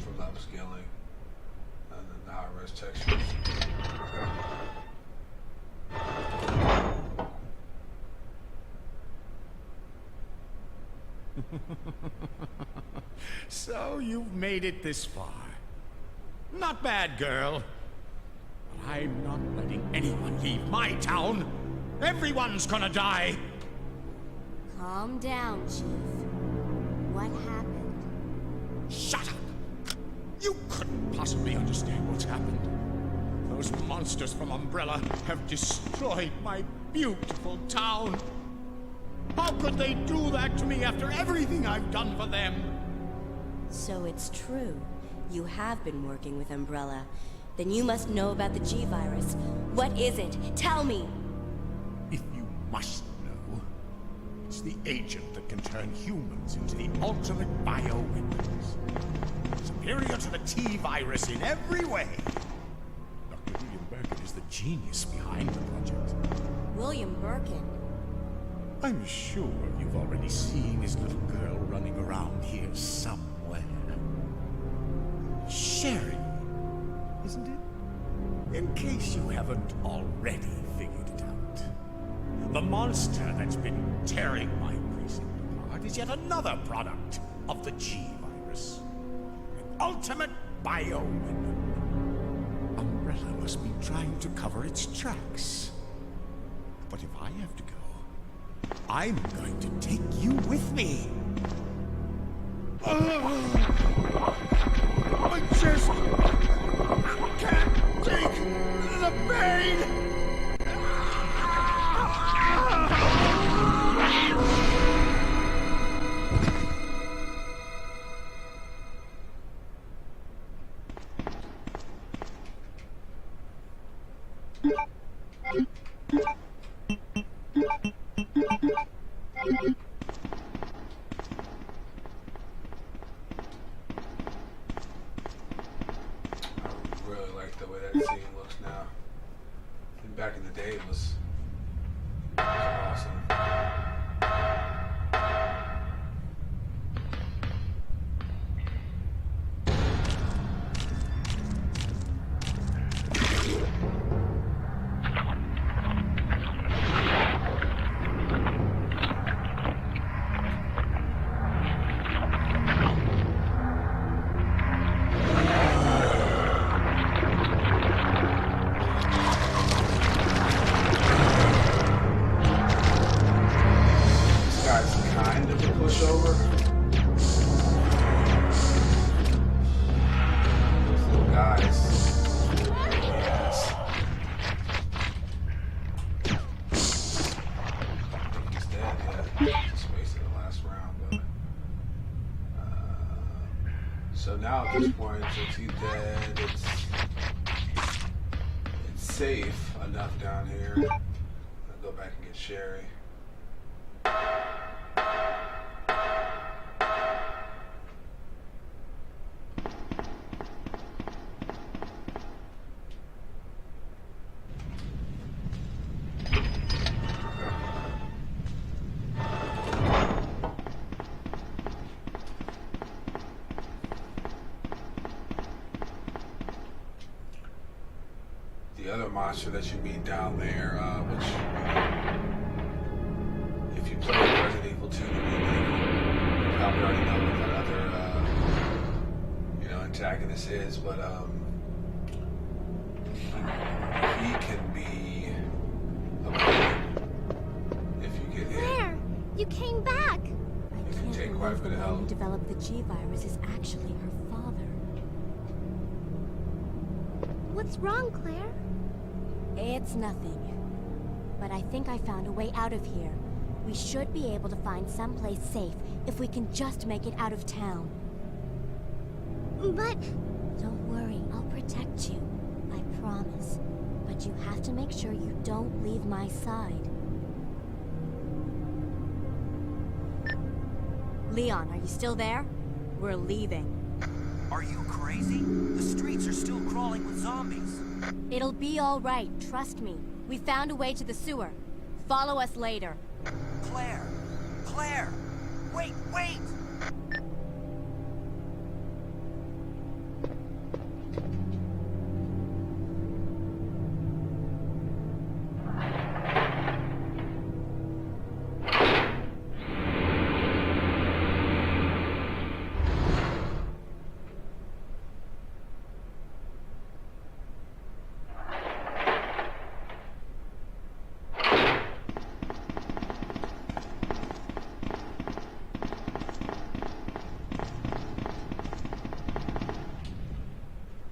A: from the upscaling and then the high-res textures.
E: So you've made it this far. Not bad, girl. But I'm not letting anyone leave my town. Everyone's gonna die.
G: Calm down, Chief. What happened?
E: Shut up! You couldn't possibly understand what's happened. Those monsters from Umbrella have destroyed my beautiful town. How could they do that to me after everything I've done for them?
G: So it's true. You have been working with Umbrella. Then you must know about the G-Virus. What is it? Tell me!
E: If you must know, it's the agent that can turn humans into the ultimate bioweapons. Superior to the T-Virus in every way. Dr. William Birkin is the genius behind the project.
G: William Birkin.
E: I'm sure you've already seen his little girl running around here somewhere. Sherry, isn't it? In case you haven't already figured it out. The monster that's been tearing my precinct apart is yet another product of the G-Virus. An ultimate bioweapon. Umbrella must be trying to cover its tracks. But if I have to go, I'm going to take you with me. I just can't take the pain.
A: I really like the way that scene looks now. And back in the day, it was awesome. now at this point, since he's dead, it's safe enough down here. I'll go back and get Sherry. The other monster that you meet down there, which, if you play Resident Evil 2, you probably already know what that other, antagonist is, but he can be a pain if you get hit.
C: Claire, you came back.
A: It can take quite a bit of
G: The man
A: help.
G: who developed the G virus is actually her father.
C: What's wrong, Claire?
G: It's nothing. But I think I found a way out of here. We should be able to find someplace safe if we can just make it out of town.
C: But
G: Don't worry, I'll protect you. I promise. But you have to make sure you don't leave my side. Leon, are you still there? We're leaving.
H: Are you crazy? The streets are still crawling with zombies.
G: It'll be all right, trust me. We found a way to the sewer. Follow us later.
H: Claire! Claire! Wait, wait!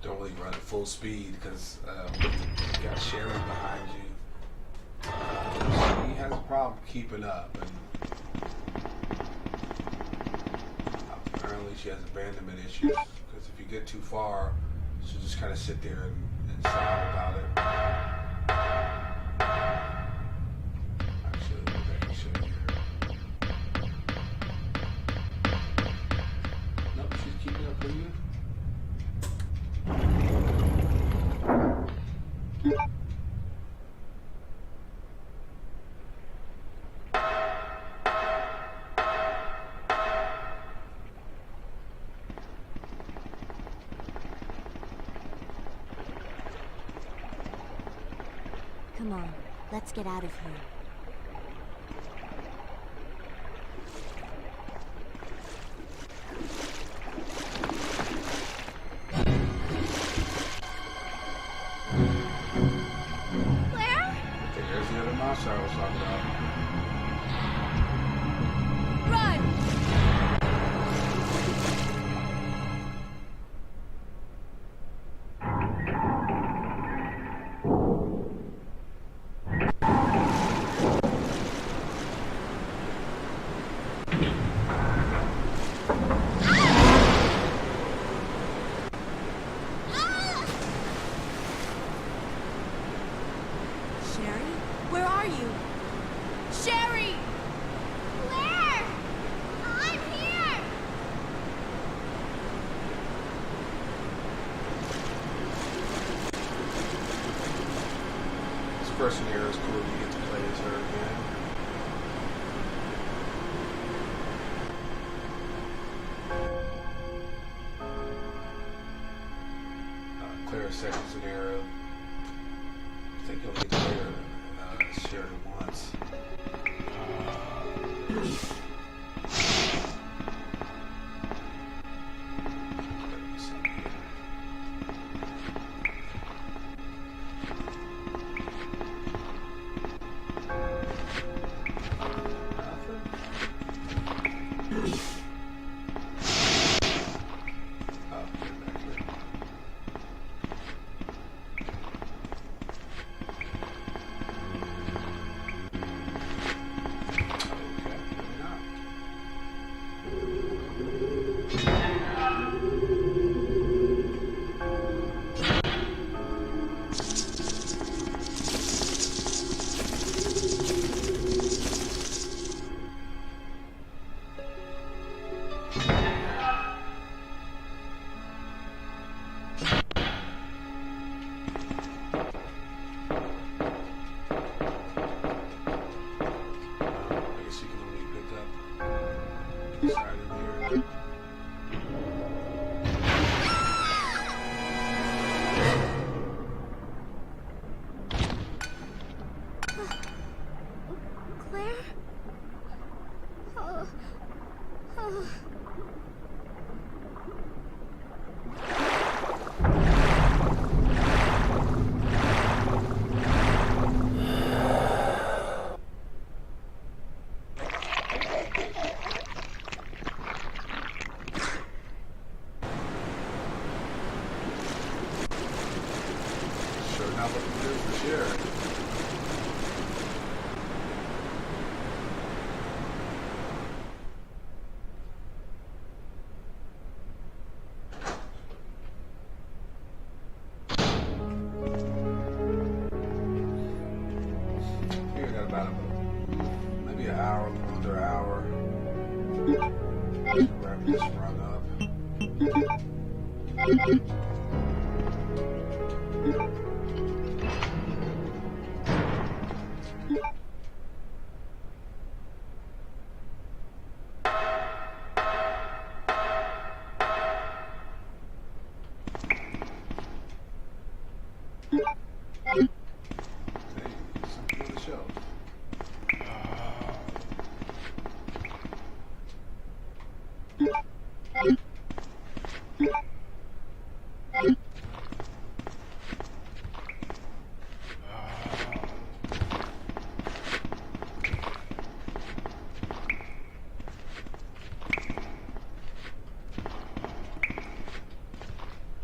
A: Don't really run at full speed because you got Sherry behind you. She has a problem keeping up, and apparently she has abandonment issues because if you get too far, she'll just kind of sit there and sob about it. Actually, go back and show you here. Nope, she's keeping up pretty good.
G: Come on, let's get out of here.
C: Claire?
A: Okay, there's the other monster I was talking about.
G: Run! Sherry? Where are you? Sherry!
C: Claire! I'm here!
A: This first scenario is cool. You get to play as her again. Claire's second scenario. I think you'll get Claire Sherry once. Let me see. about maybe an hour, a little under an hour. Just wrap this run up. Something on the shelf.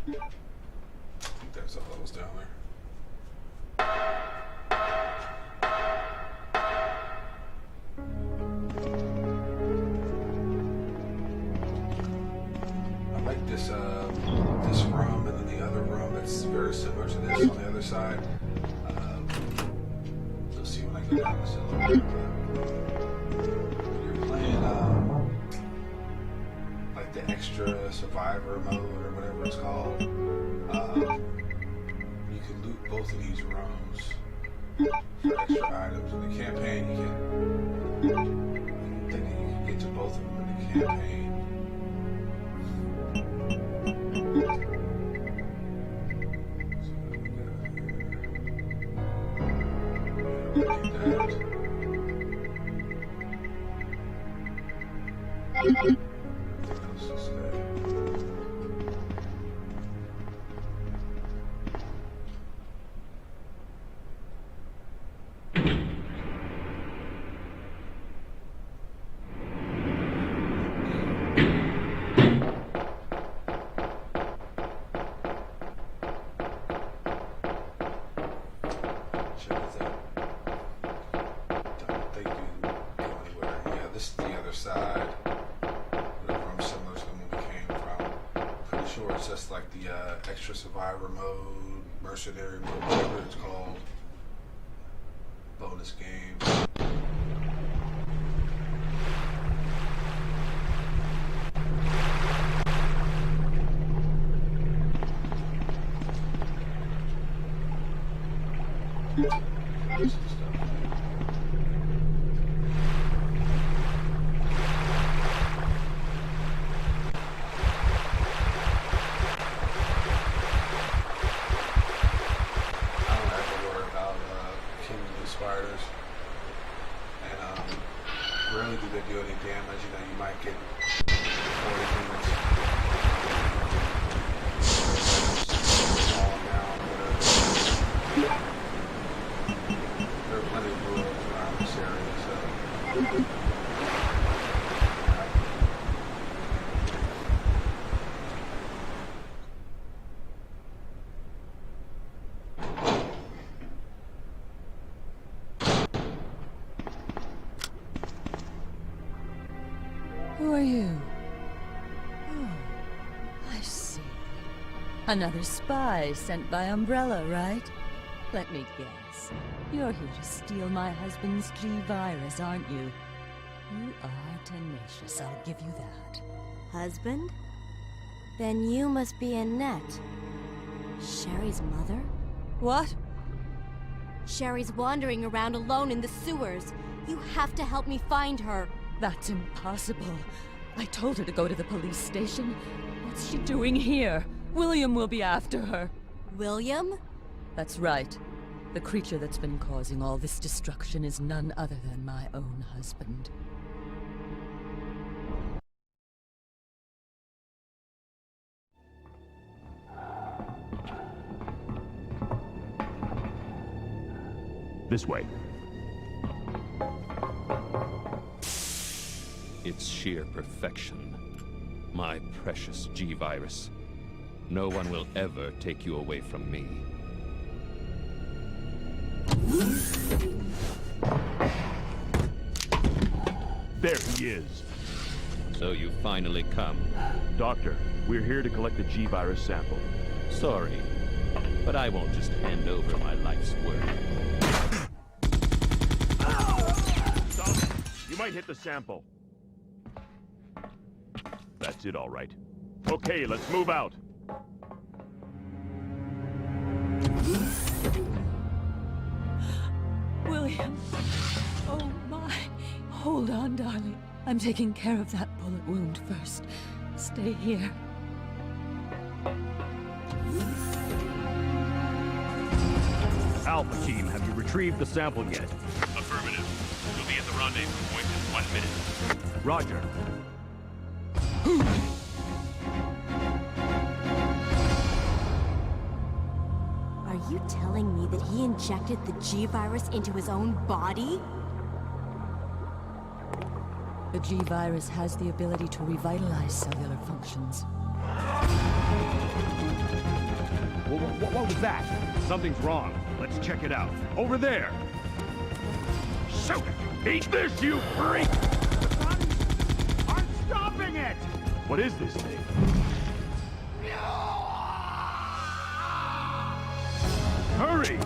A: I think there's a hose down there. I like this room, and then the other room that's very similar to this on the other side. You'll see when I go down this elevator. When you're playing like the extra survivor mode or whatever it's called, you can loot both of these rooms for extra items. In the campaign, you can think that you can get to both of them in the campaign. Side, the room similar to the one we came from. Pretty sure it's just like the extra survivor mode, mercenary mode, whatever it's called. Bonus game. Some stuff. Spiders, and rarely do they do any damage. You know, you might get 40 units fall down, whatever. There are plenty of rules around this area, so.
I: Who are you? Oh, I see. Another spy sent by Umbrella, right? Let me guess. You're here to steal my husband's G-Virus, aren't you? You are tenacious, I'll give you that.
G: Husband? Then you must be Annette. Sherry's mother?
I: What?
G: Sherry's wandering around alone in the sewers. You have to help me find her.
I: That's impossible. I told her to go to the police station. What's she doing here? William will be after her.
G: William?
I: That's right. The creature that's been causing all this destruction is none other than my own husband.
J: This way.
F: It's sheer perfection. My precious G-Virus. No one will ever take you away from me.
J: There he is.
F: So you finally come.
J: Doctor, we're here to collect the G-Virus sample.
F: Sorry, but I won't just hand over my life's work.
J: might hit the sample. That's it, all right. Okay, let's move out.
I: William. Oh my. Hold on, darling. I'm taking care of that bullet wound first. Stay here.
J: Alpha team, have you retrieved the sample yet?
K: Affirmative. You'll be at the rendezvous point in 1 minute.
J: Roger.
G: Are you telling me that he injected the G-Virus into his own body?
I: The G-Virus has the ability to revitalize cellular functions.
J: What was that? Something's wrong. Let's check it out. Over there! Shoot it! Eat this, you freak! The guns aren't stopping it! What is this thing? Hurry!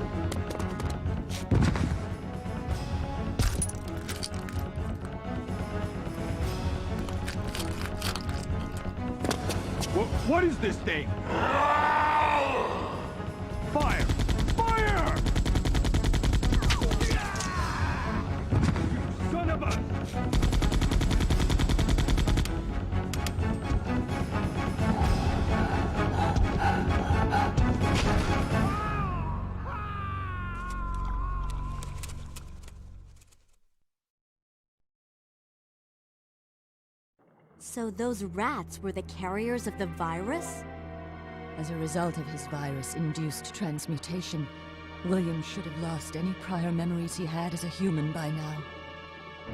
J: What is this thing? Fire! Fire! You son of a...
G: So those rats were the carriers of the virus?
I: As a result of his virus-induced transmutation, William should have lost any prior memories he had as a human by now.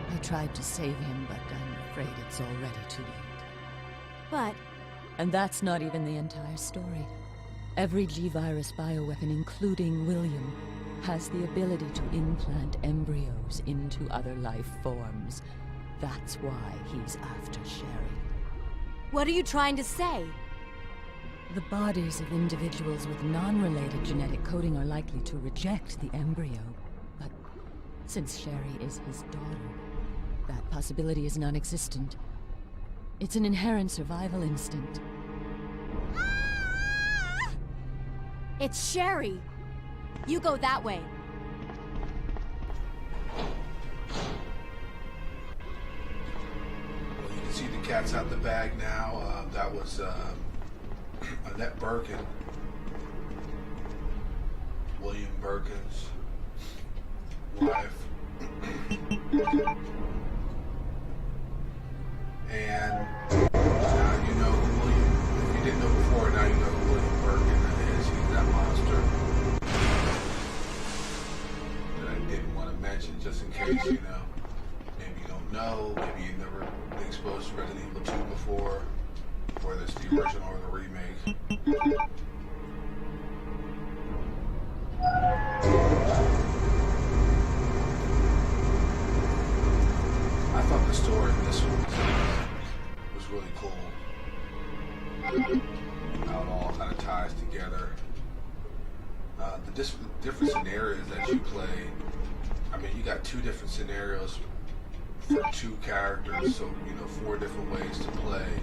I: I tried to save him, but I'm afraid it's already too late.
G: But...
I: And that's not even the entire story. Every G-Virus bioweapon, including William, has the ability to implant embryos into other life forms. That's why he's after Sherry.
G: What are you trying to say?
I: The bodies of individuals with non-related genetic coding are likely to reject the embryo. But since Sherry is his daughter, that possibility is non-existent. It's an inherent survival instinct.
G: It's Sherry! You go that way.
A: Well, you can see the cat's out the bag now. That was Annette Birkin, William Birkin's wife. And now you know who William, if you didn't know before, now you know who William Birkin is. He's that monster that I didn't want to mention just in case, you know. Maybe you don't know, maybe you've never been exposed to Resident Evil 2 before, whether it's the original or the remake. I thought the story in this one was really cool. How it all kind of ties together. The different scenarios that you play. I mean, you got 2 different scenarios for 2 characters, so you know 4 different ways to play.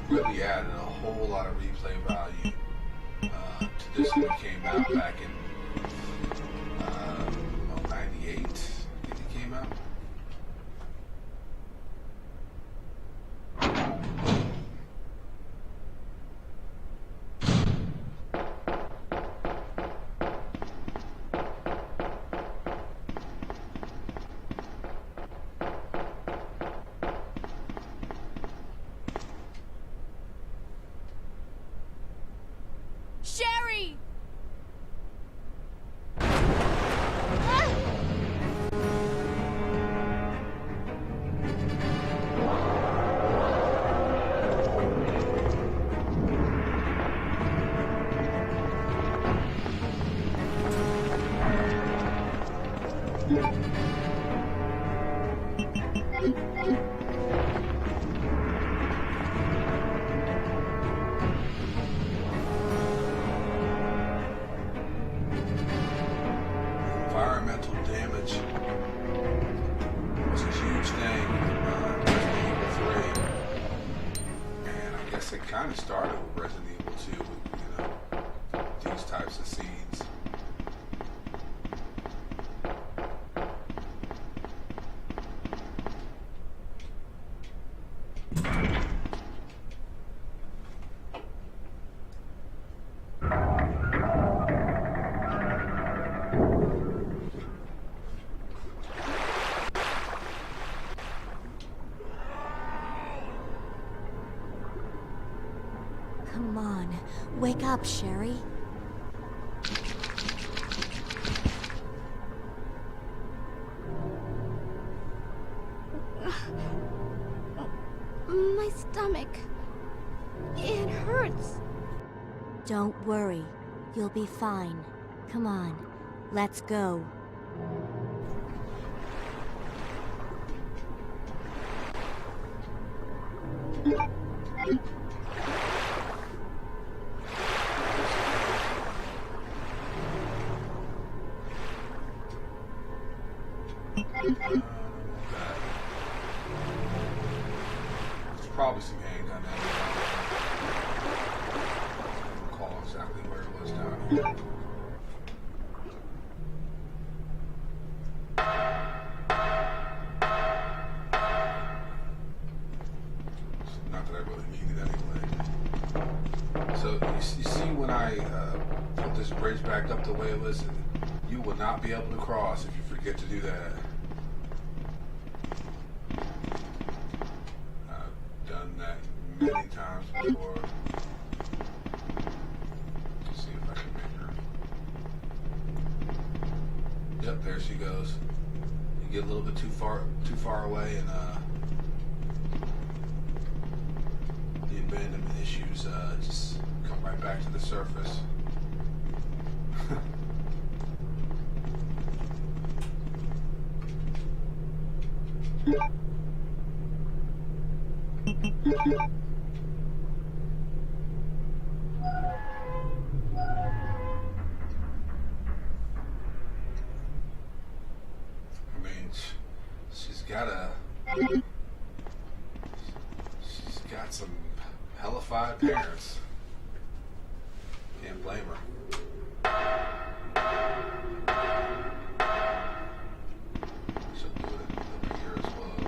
A: Really added a whole lot of replay value to this when it came out back in 98. I think it came out.
G: Sherry!
A: which was a huge thing in Resident Evil 3. And I guess it kind of started with Resident Evil 2, you know, these types of scenes.
G: Come on, wake up, Sherry.
C: My stomach. It hurts.
G: Don't worry, you'll be fine. Come on, let's go.
A: There's probably some gangs on that. I don't recall exactly where it was down here. Not that I really need it anyway. So you see when I put this bridge back up the way it was, you will not be able to cross if you forget to do that. I've done that many times before. Let's see if I can make her. Yep, there she goes. You get a little bit too far away, and the abandonment issues just come right back to the surface. I mean, she's got some hellified parents. Can't blame her. She'll do it over here as well.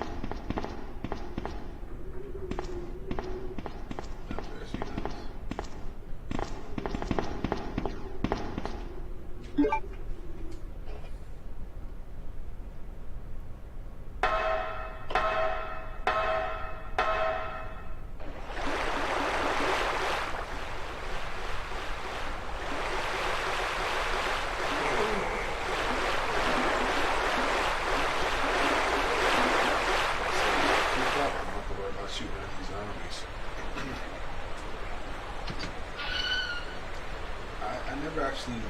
A: Yep, there she goes. I never actually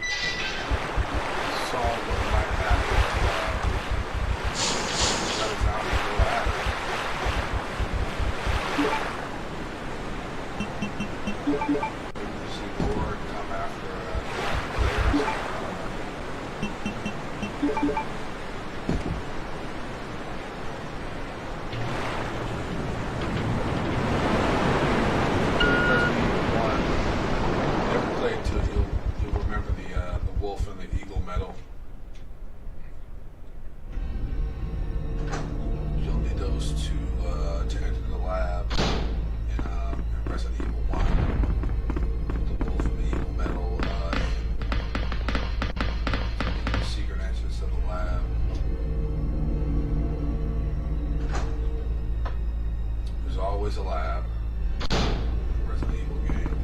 A: saw what might happen to let a zombie go at her. Maybe you see more come after players. You'll remember the wolf and the eagle medal. You'll need those to enter the lab in Resident Evil 1. The wolf and the eagle medal in the secret entrance of the lab. There's always a lab. Resident Evil game.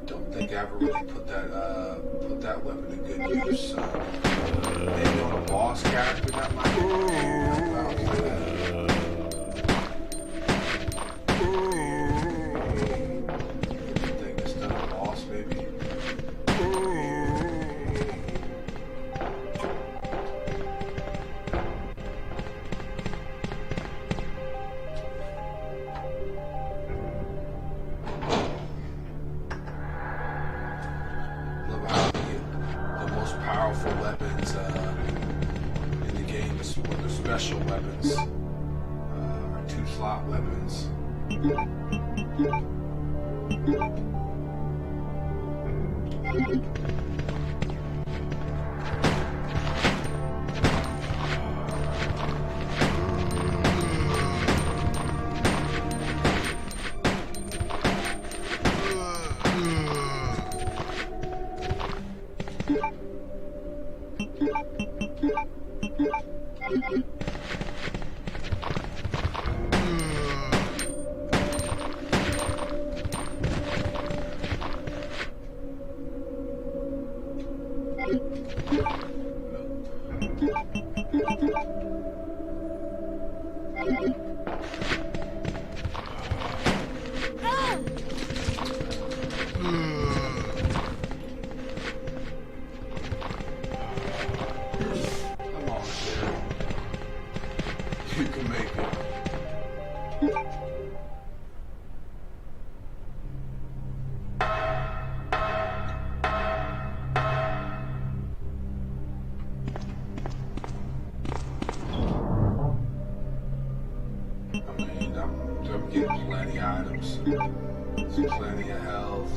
A: Don't think I ever really put that weapon to good use. Maybe on a boss character that might be. I think it's done a boss maybe. Powerful weapons in the game, well, they're special weapons, or 2-slot weapons. You can make it. I mean, I'm getting plenty of items, plenty of health.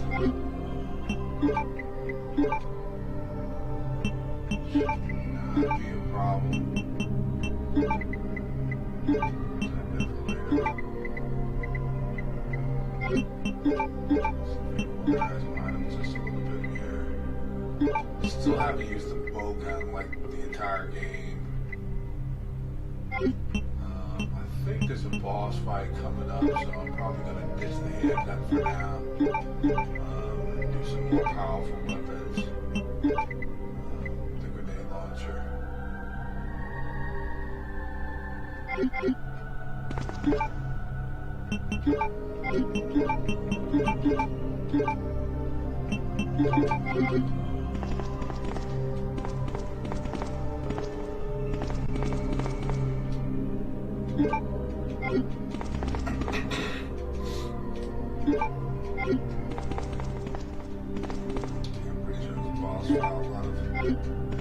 A: Not be a problem. Still haven't used the bow gun like the entire game. I think there's a boss fight coming up, so I'm probably gonna ditch the handgun for now. And do some more powerful weapons. The grenade launcher.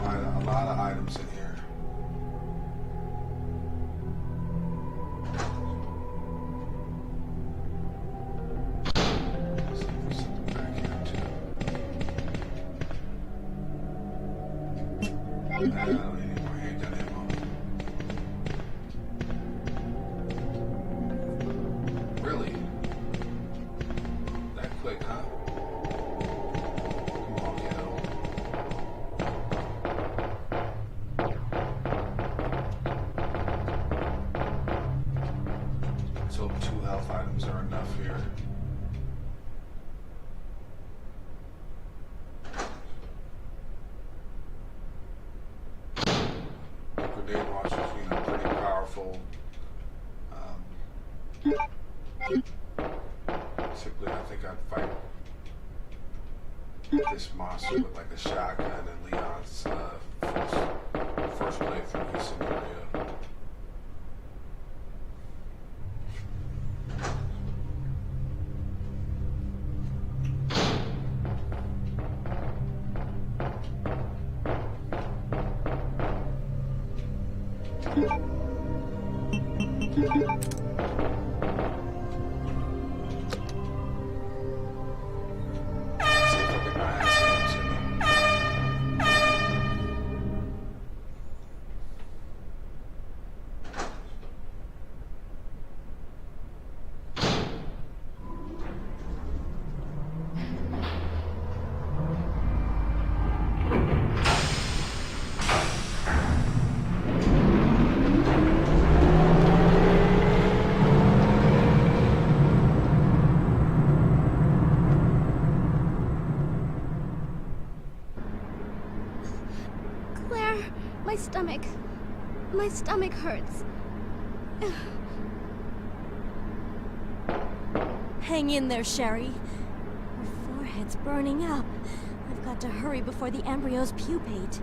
A: A lot of items in here. Let's see if there's something back here too. I don't need any more handgun ammo. Really? That quick, huh? So 2 health items are enough here. Grenade launchers, pretty powerful. Typically, I think I'd fight this monster with like a shotgun in Leon's first playthrough this scenario.
C: Claire, my stomach hurts.
G: Hang in there, Sherry. Her forehead's burning up. I've got to hurry before the embryos pupate.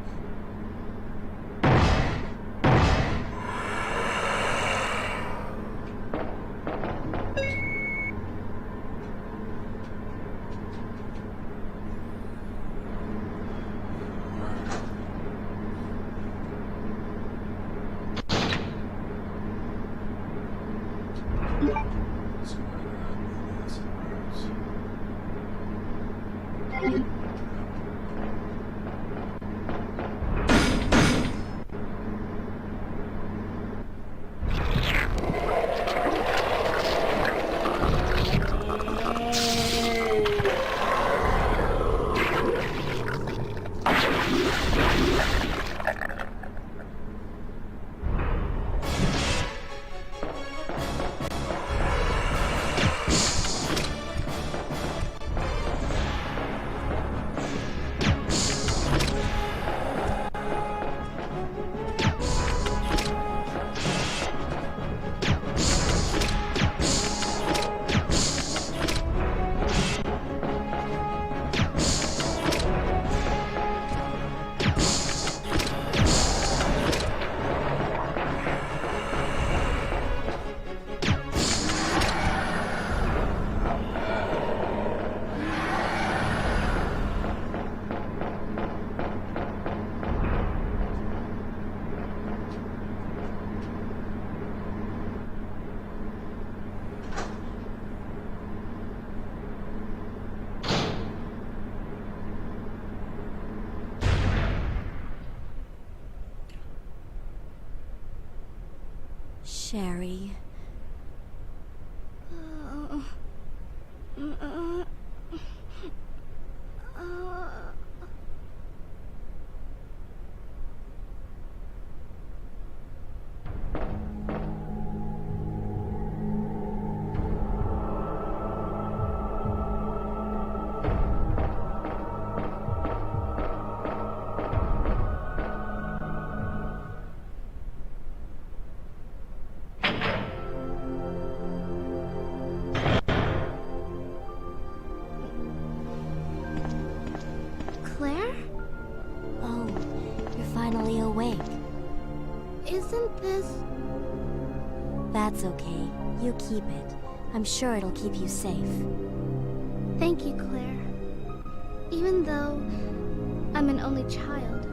G: Sherry.
C: Claire?
G: Oh, you're finally awake.
C: Isn't this...
G: That's okay. You keep it. I'm sure it'll keep you safe.
C: Thank you, Claire. Even though I'm an only child,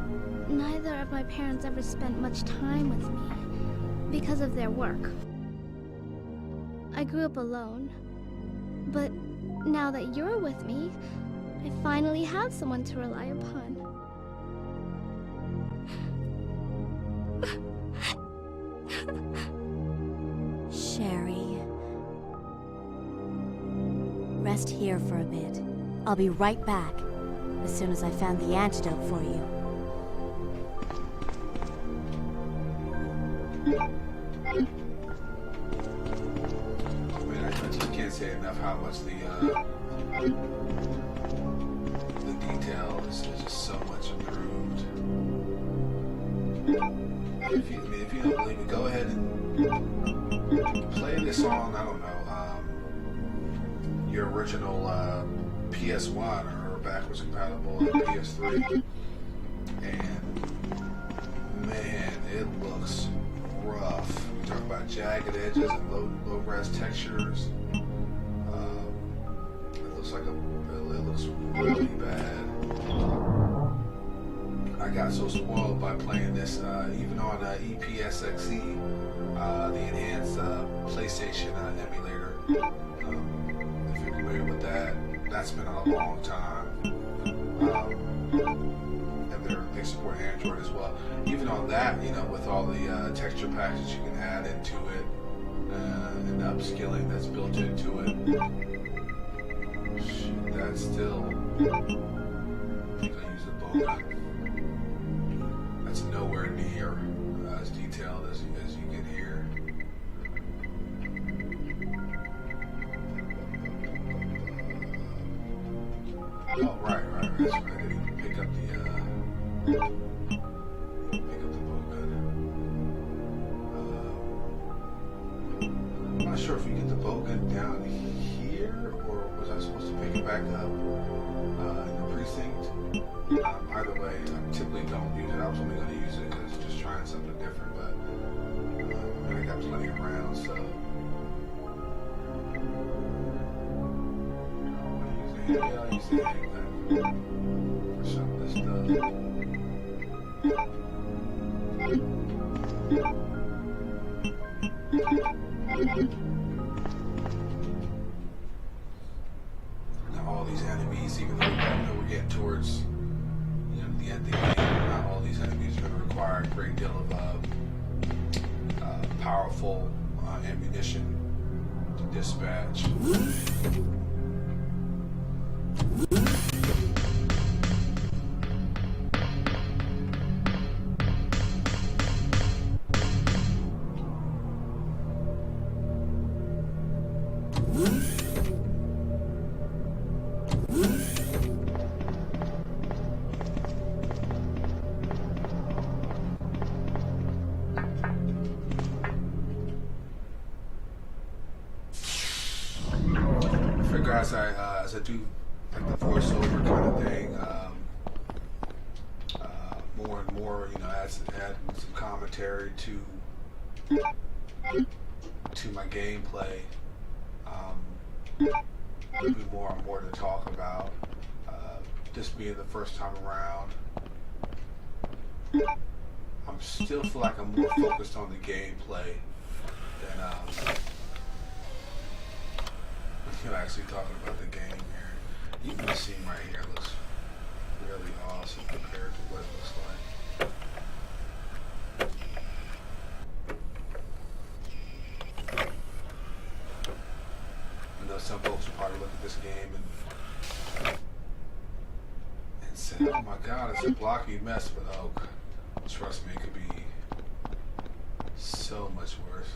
C: neither of my parents ever spent much time with me because of their work. I grew up alone, but now that you're with me, I finally have someone to rely upon.
G: Sherry. Rest here for a bit. I'll be right back, as soon as I found the antidote for you.
A: Man, I just can't say enough how much the detail is just so much improved. If you don't believe me, go ahead and play this on, I don't know, your original PS1 or backwards compatible PS3. And man, it looks rough. You talk about jagged edges and low res textures. It looks really bad. I I got so spoiled by playing this, even on EPSXE, the enhanced PlayStation emulator. If you're familiar with that, that's been a long time. And they support Android as well. Even on that, you know, with all the texture packages you can add into it, and the upscaling that's built into it, shoot, that's still. I think I use a bowgun. That's nowhere near as detailed as you get here. Oh, right. That's right. I didn't even pick up the bowgun. I'm not sure if we get the bowgun down here, or was I supposed to pick it back up in the precinct? Either way, I typically don't use it. I was only going to use it because it's just trying something different, but I got plenty of rounds, so. I'll use the handgun for some of this stuff. Now all these enemies, even though we're getting towards, you know, the end of the game, not all these enemies are going to require a great deal of powerful ammunition to dispatch. As I do like the voiceover kind of thing, more and more, you know, add some commentary to my gameplay. There'll be more and more to talk about. This being the first time around, I'm still feel like I'm more focused on the gameplay than you're actually talking about the game here. Even the scene right here looks really awesome compared to what it looks like. I know some folks will probably look at this game and say, oh my god, it's a blocky mess, but oh, trust me, it could be so much worse.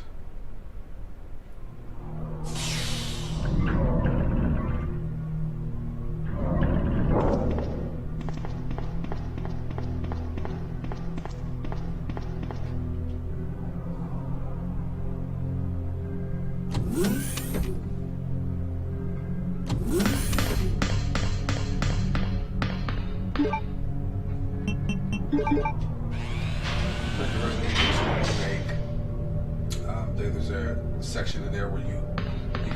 A: There's a section in there where you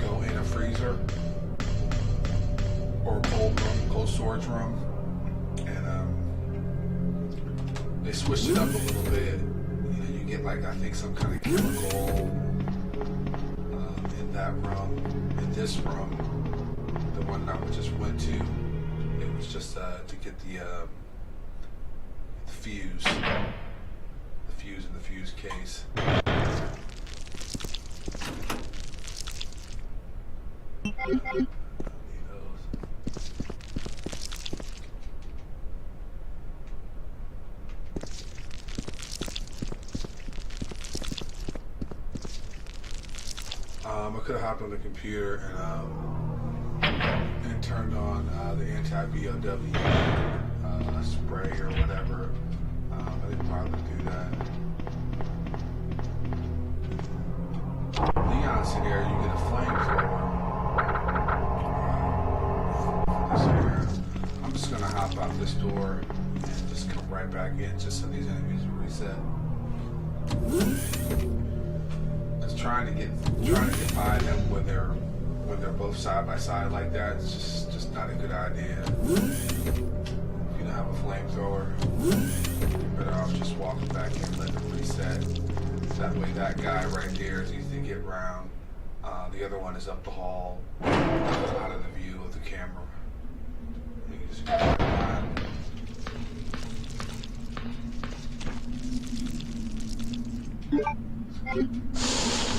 A: go in a freezer or a cold storage room, and they switched it up a little bit. You know, you get like, I think, some kind of chemical in that room. In this room, the one that I just went to, it was just to get the fuse in the fuse case. I could have hopped on the computer and turned on the anti-BOW spray or whatever. I didn't probably do that. Leon's in there, you get a flamethrower. I'm just gonna hop out this door and just come right back in, just so these enemies will reset. Cause trying to get by them when they're both side by side like that, it's just not a good idea. If you know have a flamethrower, but I was just walking back and let it reset. That way that guy right there is easy to get around. The other one is up the hall, out of the view of the camera. You can just get right behind.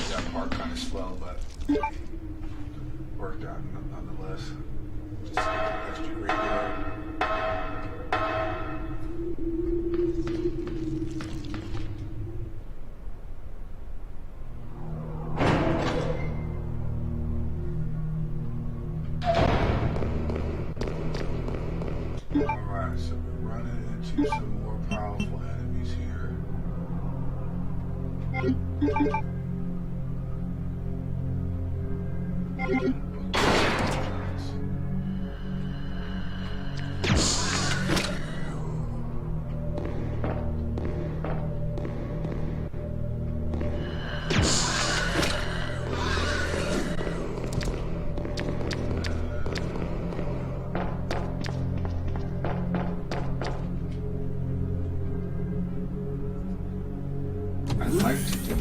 A: That part kind of slow, but worked out nonetheless. Just get the extra green there. Alright, so we're running into some more powerful enemies here. I'd like to do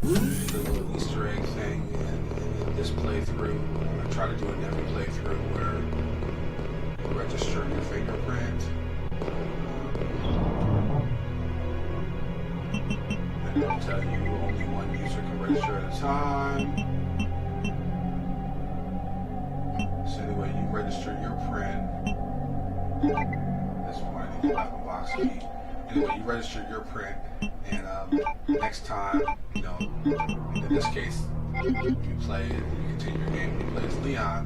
A: the little Easter egg thing in this playthrough. I try to do it in every playthrough where you register your fingerprint. And it'll tell you only one user can register at a time. So anyway, you register your print. This point, I need to have a box key. Anyway, you register your print, and next time, you know, in this case, you play it, you continue your game, you play as Leon,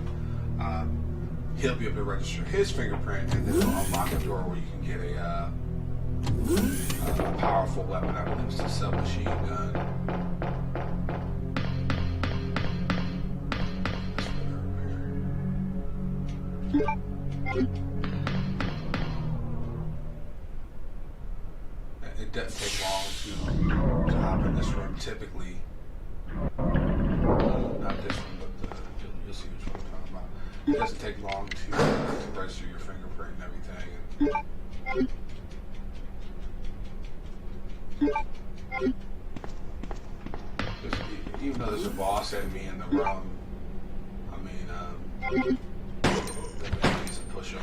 A: he'll be able to register his fingerprint, and then it'll unlock a door where you can get a powerful weapon. I believe it's a submachine gun. It doesn't take long to hop in this room typically. Not this one, but you'll see which one I'm talking about. It doesn't take long to register your fingerprint and everything. Even though there's a boss enemy in the room, I mean, it's a push up.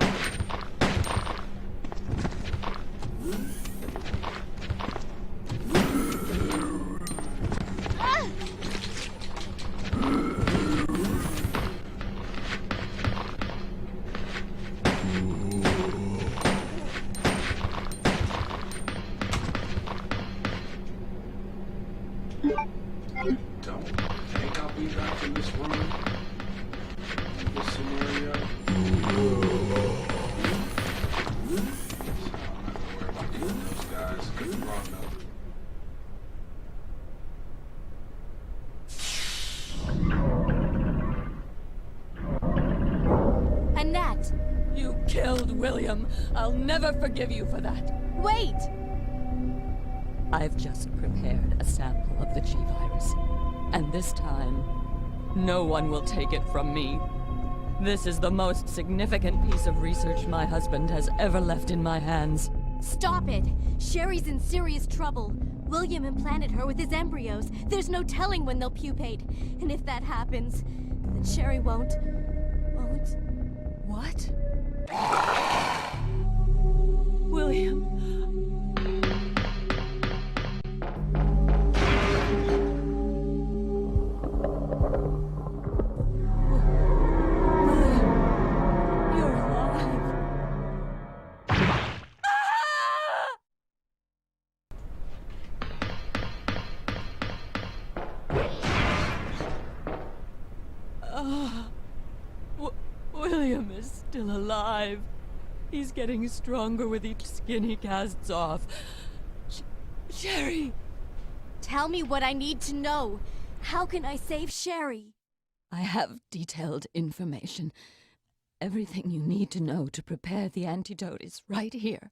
A: Don't think I'll be back in this room, in this scenario. So I'm not gonna worry about killing those guys. Could be wrong though.
G: Annette!
I: You killed William. I'll never forgive you for that.
G: Wait!
I: I've just prepared a sample of the G-Virus. And this time, no one will take it from me. This is the most significant piece of research my husband has ever left in my hands.
G: Stop it! Sherry's in serious trouble. William implanted her with his embryos. There's no telling when they'll pupate. And if that happens, then Sherry won't...
I: What? William... William is still alive. He's getting stronger with each skin he casts off. Sherry!
G: Tell me what I need to know. How can I save Sherry?
I: I have detailed information. Everything you need to know to prepare the antidote is right here.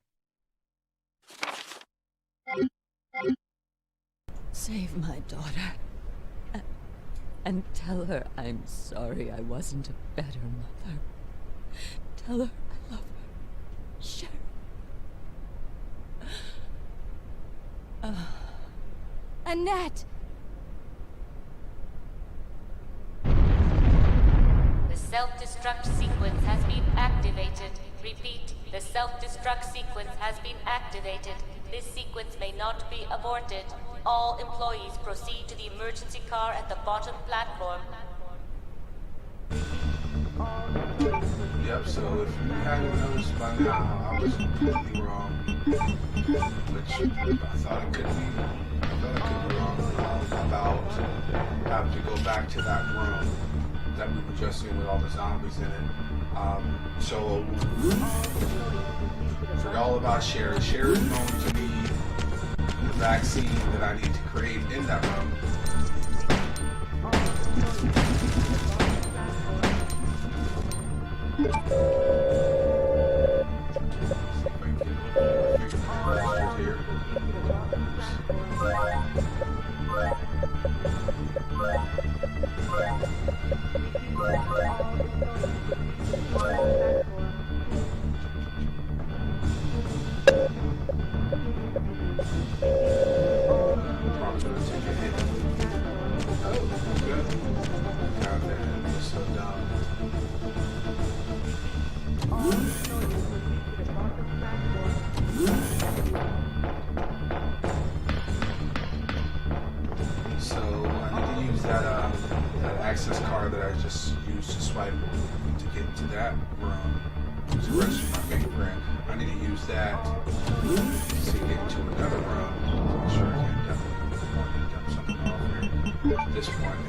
I: Save my daughter. And tell her I'm sorry I wasn't a better mother. Tell her I love Sure.
G: Annette!
L: The self-destruct sequence has been activated. Repeat, the self-destruct sequence has been activated. This sequence may not be aborted. All employees proceed to the emergency car at the bottom platform.
A: Yep, so if you hadn't noticed by now, I was completely wrong. Which I thought I could be. I thought I could be wrong about having to go back to that room that we were just in with all the zombies in it. So forget all about Sherry. Sherry's going to need the vaccine that I need to create in that room. So I need to use that access card that I just used to swipe to get into that room to register my fingerprint. I need to use that to get into another room. I'm sure I can definitely dump something off here at this point.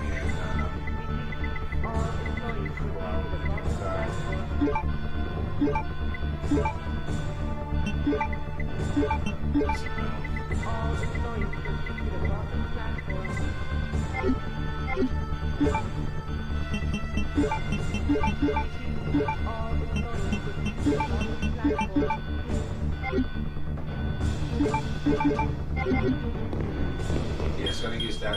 A: Yes, I'm gonna use that.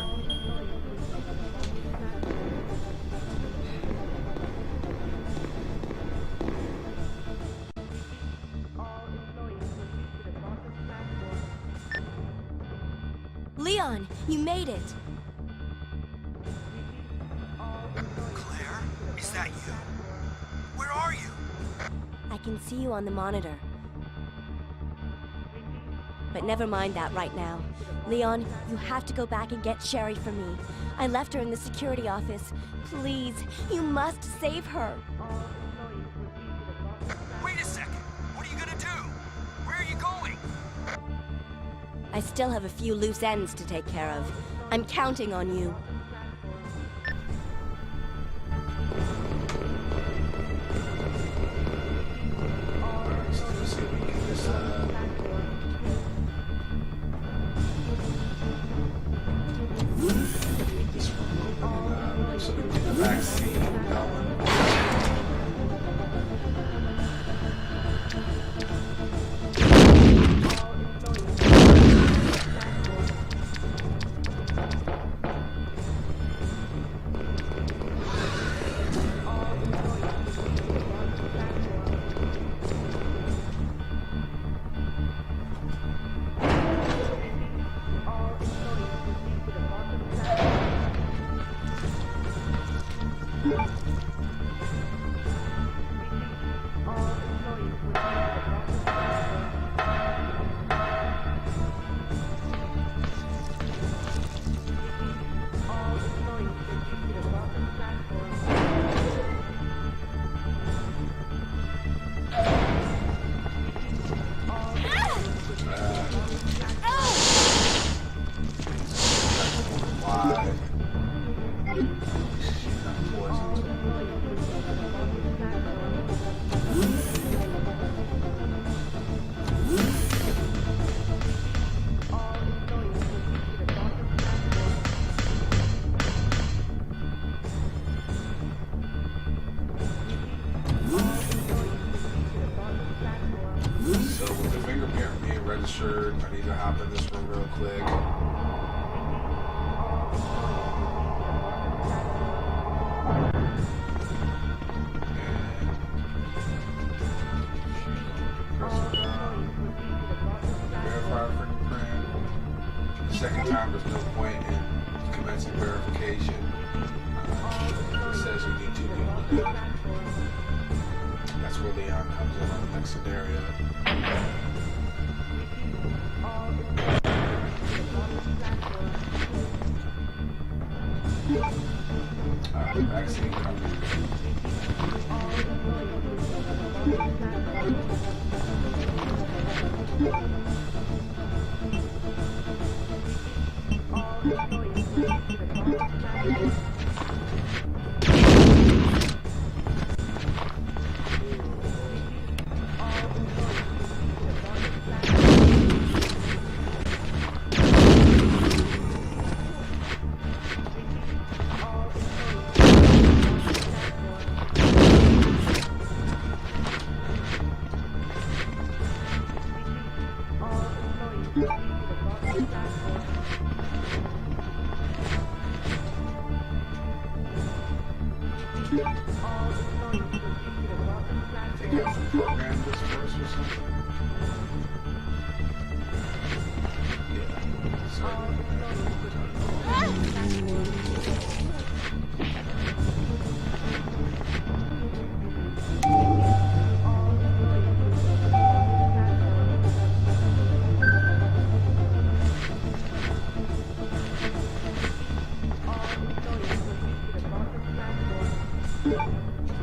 G: Leon, you made it!
H: Claire, is that you? Where are you?
G: I can see you on the monitor. But never mind that right now. Leon, you have to go back and get Sherry for me. I left her in the security office. Please, you must save her.
H: Wait a second. What are you gonna do? Where are you going?
G: I still have a few loose ends to take care of. I'm counting on you.
A: Registered. I need to hop in this room real quick. And press second time, there's no point in commencing verification. It says you need to be able to do it. That's where Leon comes in on the next scenario. Vaccine coverage.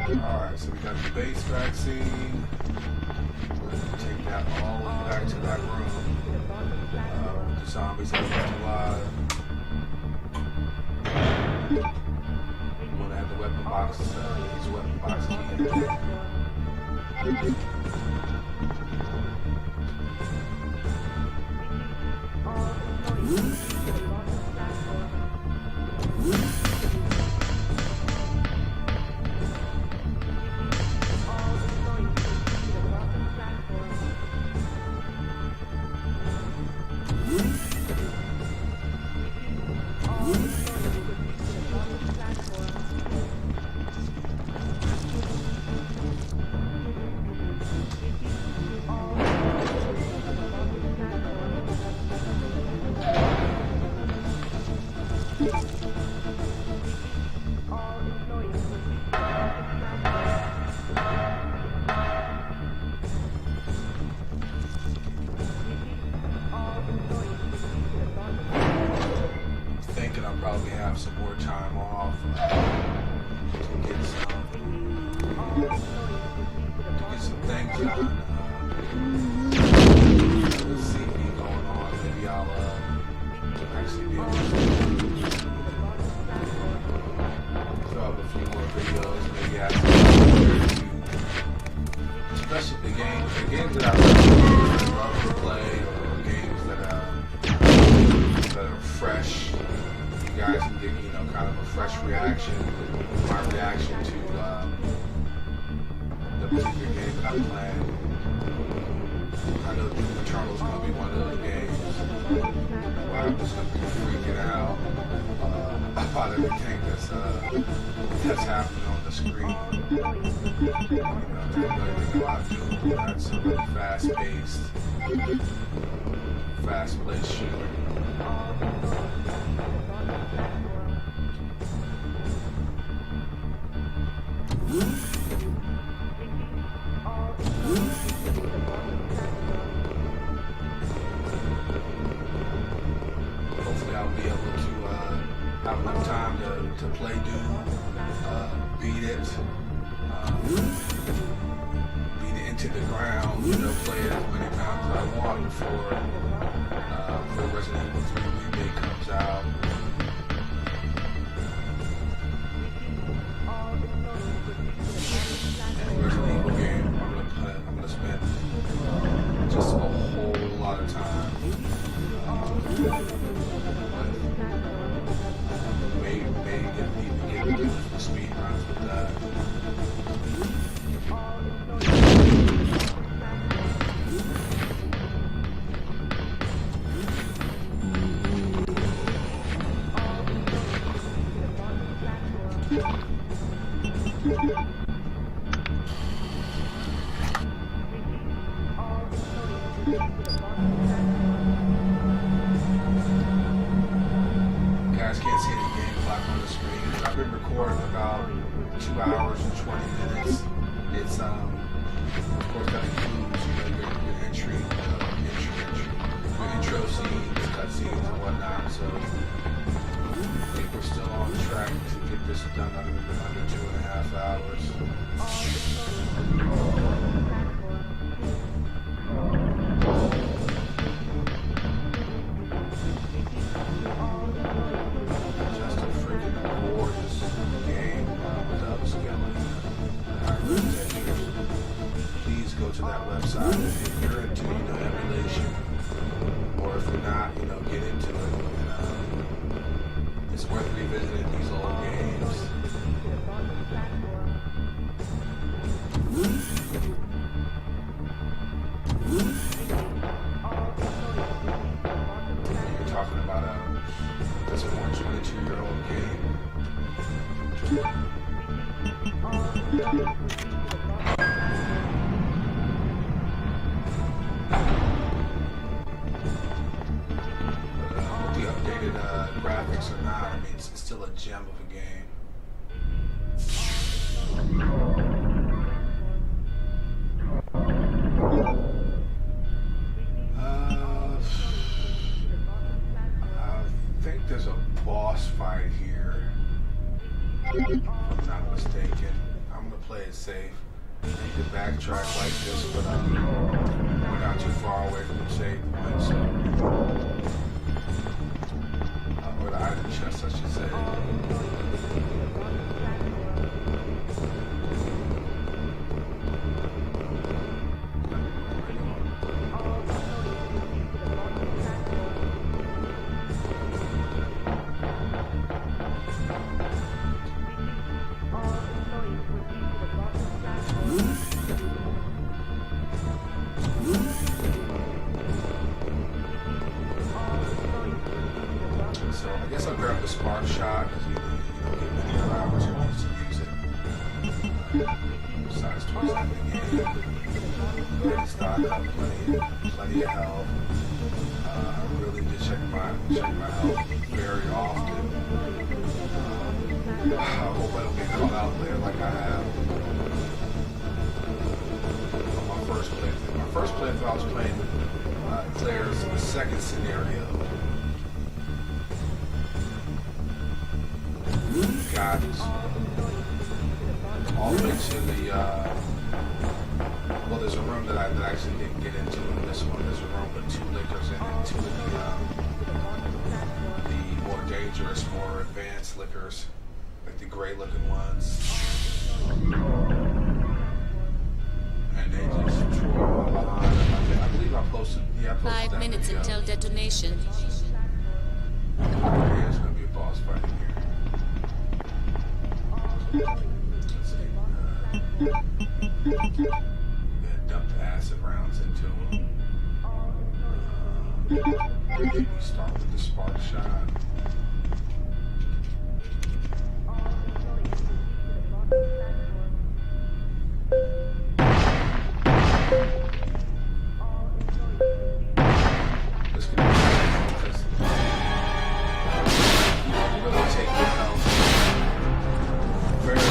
A: Alright, so we got the base vaccine. We're going to take that all the way back to that room. The zombies that are left alive. We want to have the weapon box, these weapon box keys. Probably have some more time off to get some things done. Let's see me going on. Maybe I'll actually be able to throw up a few more videos. Maybe ask especially the games that I love to play, or games that are fresh. You guys can get, kind of a fresh reaction, my reaction to the particular game that I'm playing. I know Doom Eternal is going to be one of those games where I'm just going to be freaking out about everything that's happening on the screen. If you know anything about Doom, that's a really fast-paced shooter. Hopefully I'll be able to have enough time to play Doom, beat it into the ground, play it as many times as I want before Resident Evil 3 remake comes out. Any Resident Evil game, I'm gonna spend just a whole lot of time. Maybe even get the speed runs with that. for about 2 hours and 20 minutes. It's of course that includes your entry, your intro scenes, cutscenes, and whatnot. So I think we're still on track to get this done under 2.5 hours. Just a freaking gorgeous game with upscaling architecture. Please go to that website if you're into emulation, or if you're not, get into it. It's worth revisiting these old games. You're talking about this 122-year-old game. With the updated graphics or not, I mean, it's still a gem of a game. I think there's a boss fight here, if I'm not mistaken. I'm gonna play it safe. I need to backtrack like this, but we're not too far away from the save point, so or the item chest, I should say. So I guess I'll grab the spark shot because you get many other opportunities to use it. Besides towards the end of the game, go ahead and stock up, plenty of health. I really did check my health very often. I hope I don't get caught out there like I have on my first playthrough. My first playthrough, I was playing Claire's second scenario. Got all the way to the well, there's a room that I actually didn't get into in this one. There's a room with 2 lickers in it, 2 of the more dangerous, more advanced lickers, like the gray looking ones. And they just tore my behind. I believe I posted
L: 5 minutes until detonation.
A: There's gonna be a boss fight here. Let's see. Dumped acid rounds into him. Maybe start with the spark shot. This could be because really take your health very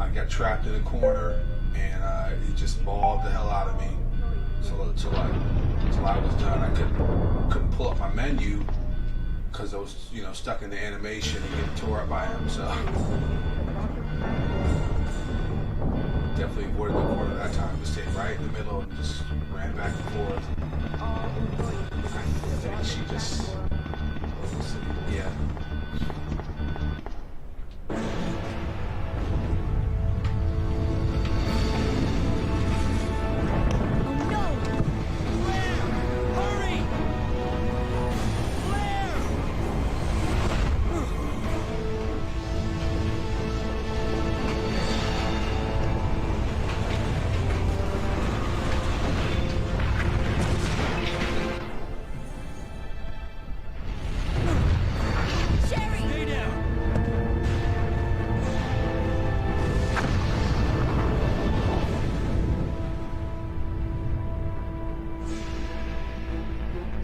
A: I got trapped in a corner, and it just bawled the hell out of me. So till I was done, I couldn't pull up my menu because I was, stuck in the animation and getting tore up by him. So definitely avoided the corner that time. Just stayed right in the middle and just ran back and forth. I think she just, yeah.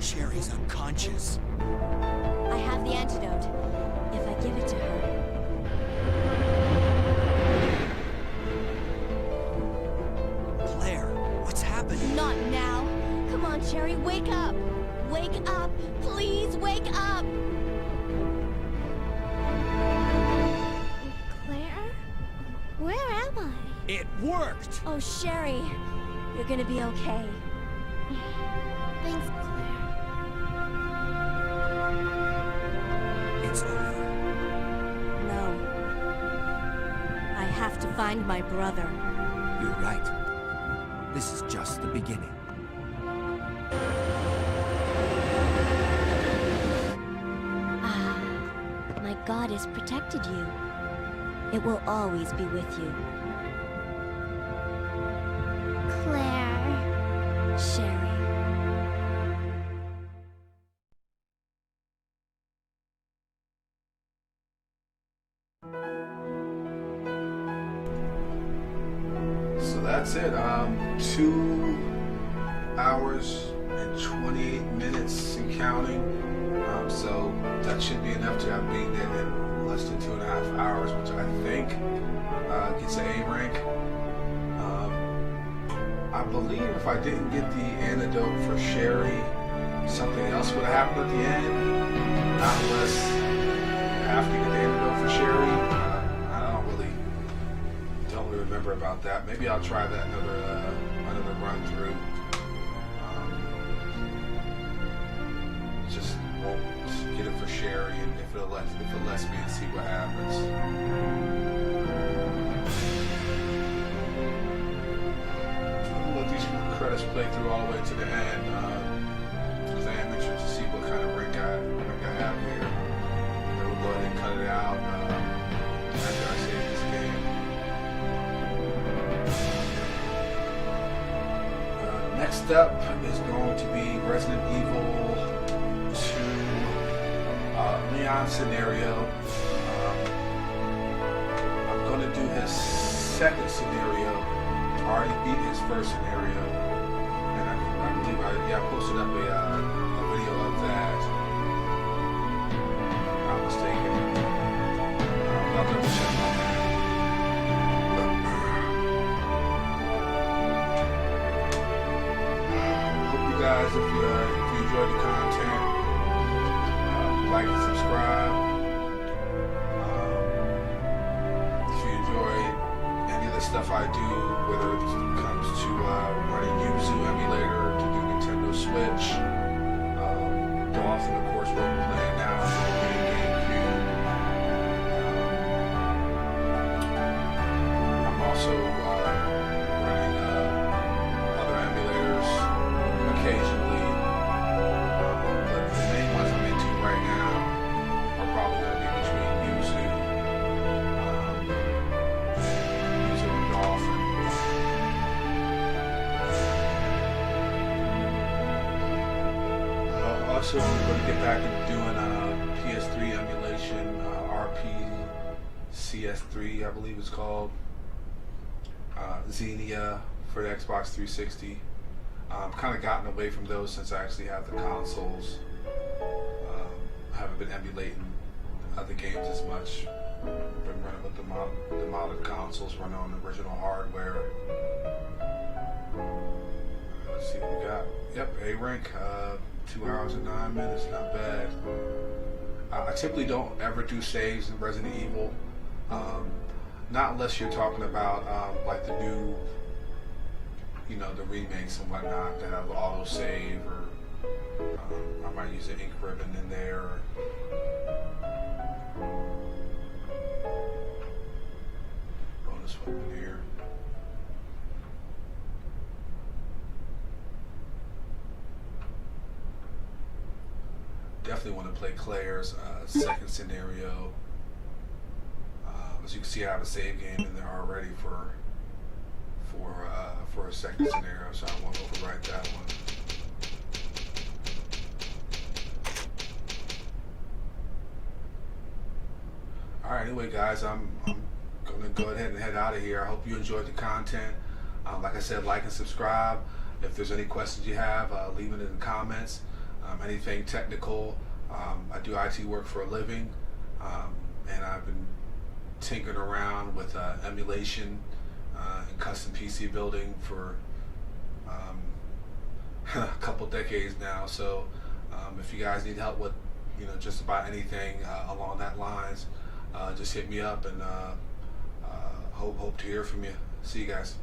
H: Sherry's unconscious.
G: I have the antidote, if I give it to her.
H: Claire, what's happening?
G: Not now. Come on, Sherry, wake up. Wake up. Please wake up.
C: Claire? Where am I?
H: It worked!
G: Oh, Sherry, you're gonna be okay.
C: Thanks, Claire.
H: It's over.
G: No. I have to find my brother.
H: You're right. This is just the beginning.
G: Ah, my God has protected you. It will always be with you.
C: Claire.
G: Sherry.
A: So that's it. 2 hours and 28 minutes and counting. So that should be enough to have beaten it in less than 2.5 hours, which I think gets an A rank. I believe if I didn't get the antidote for Sherry, something else would have happened at the end. Not unless you have to get the antidote for Sherry. I don't really remember about that. Maybe I'll try that another run through. Just won't get it for Sherry, and if it lets me, and see what happens. I'll let these credits play through all the way to the end, because I am interested to see what kind of rank I have here. And we'll go ahead and cut it out after I save this game. Next up is going to be Resident Evil 2 Leon scenario. I'm going to do his second scenario. I already beat his first scenario, and I believe I posted up a video of that. If I'm not mistaken. I'll double check on that. Hope you guys, if you enjoyed the content, like and subscribe. If you enjoyed any of the stuff I do, whether it comes to running Yuzu emulator to do Nintendo Switch, Dolphin, of course, what we're playing now is the GameCube. I'm also running other emulators occasionally, but the main ones I'm into right now are probably going to be between Yuzu and Dolphin. Also, I'm going to get back into doing PS3 emulation, RPCS3, I believe it's called. Xenia for the Xbox 360. I've kind of gotten away from those since I actually have the consoles. I haven't been emulating other games as much. Been running with the modded console. consoles run on the original hardware. Let's see what we got. Yep, A rank, 2 hours and 9 minutes, not bad. I typically don't ever do saves in Resident Evil, not unless you're talking about like the new, you know, the remakes and whatnot that have auto save, or I might use an ink ribbon in there. Bonus weapon here. Definitely want to play Claire's second scenario. As you can see, I have a save game in there already for a second scenario, so I won't overwrite that one. All right, anyway, guys, I'm gonna go ahead and head out of here. I hope you enjoyed the content. Like I said, like and subscribe. If there's any questions you have, leave it in the comments. Anything technical. I do IT work for a living, and I've been tinkering around with emulation and custom PC building for a couple decades now. So if you guys need help with, you know, just about anything along that lines, just hit me up, and hope to hear from you. See you guys.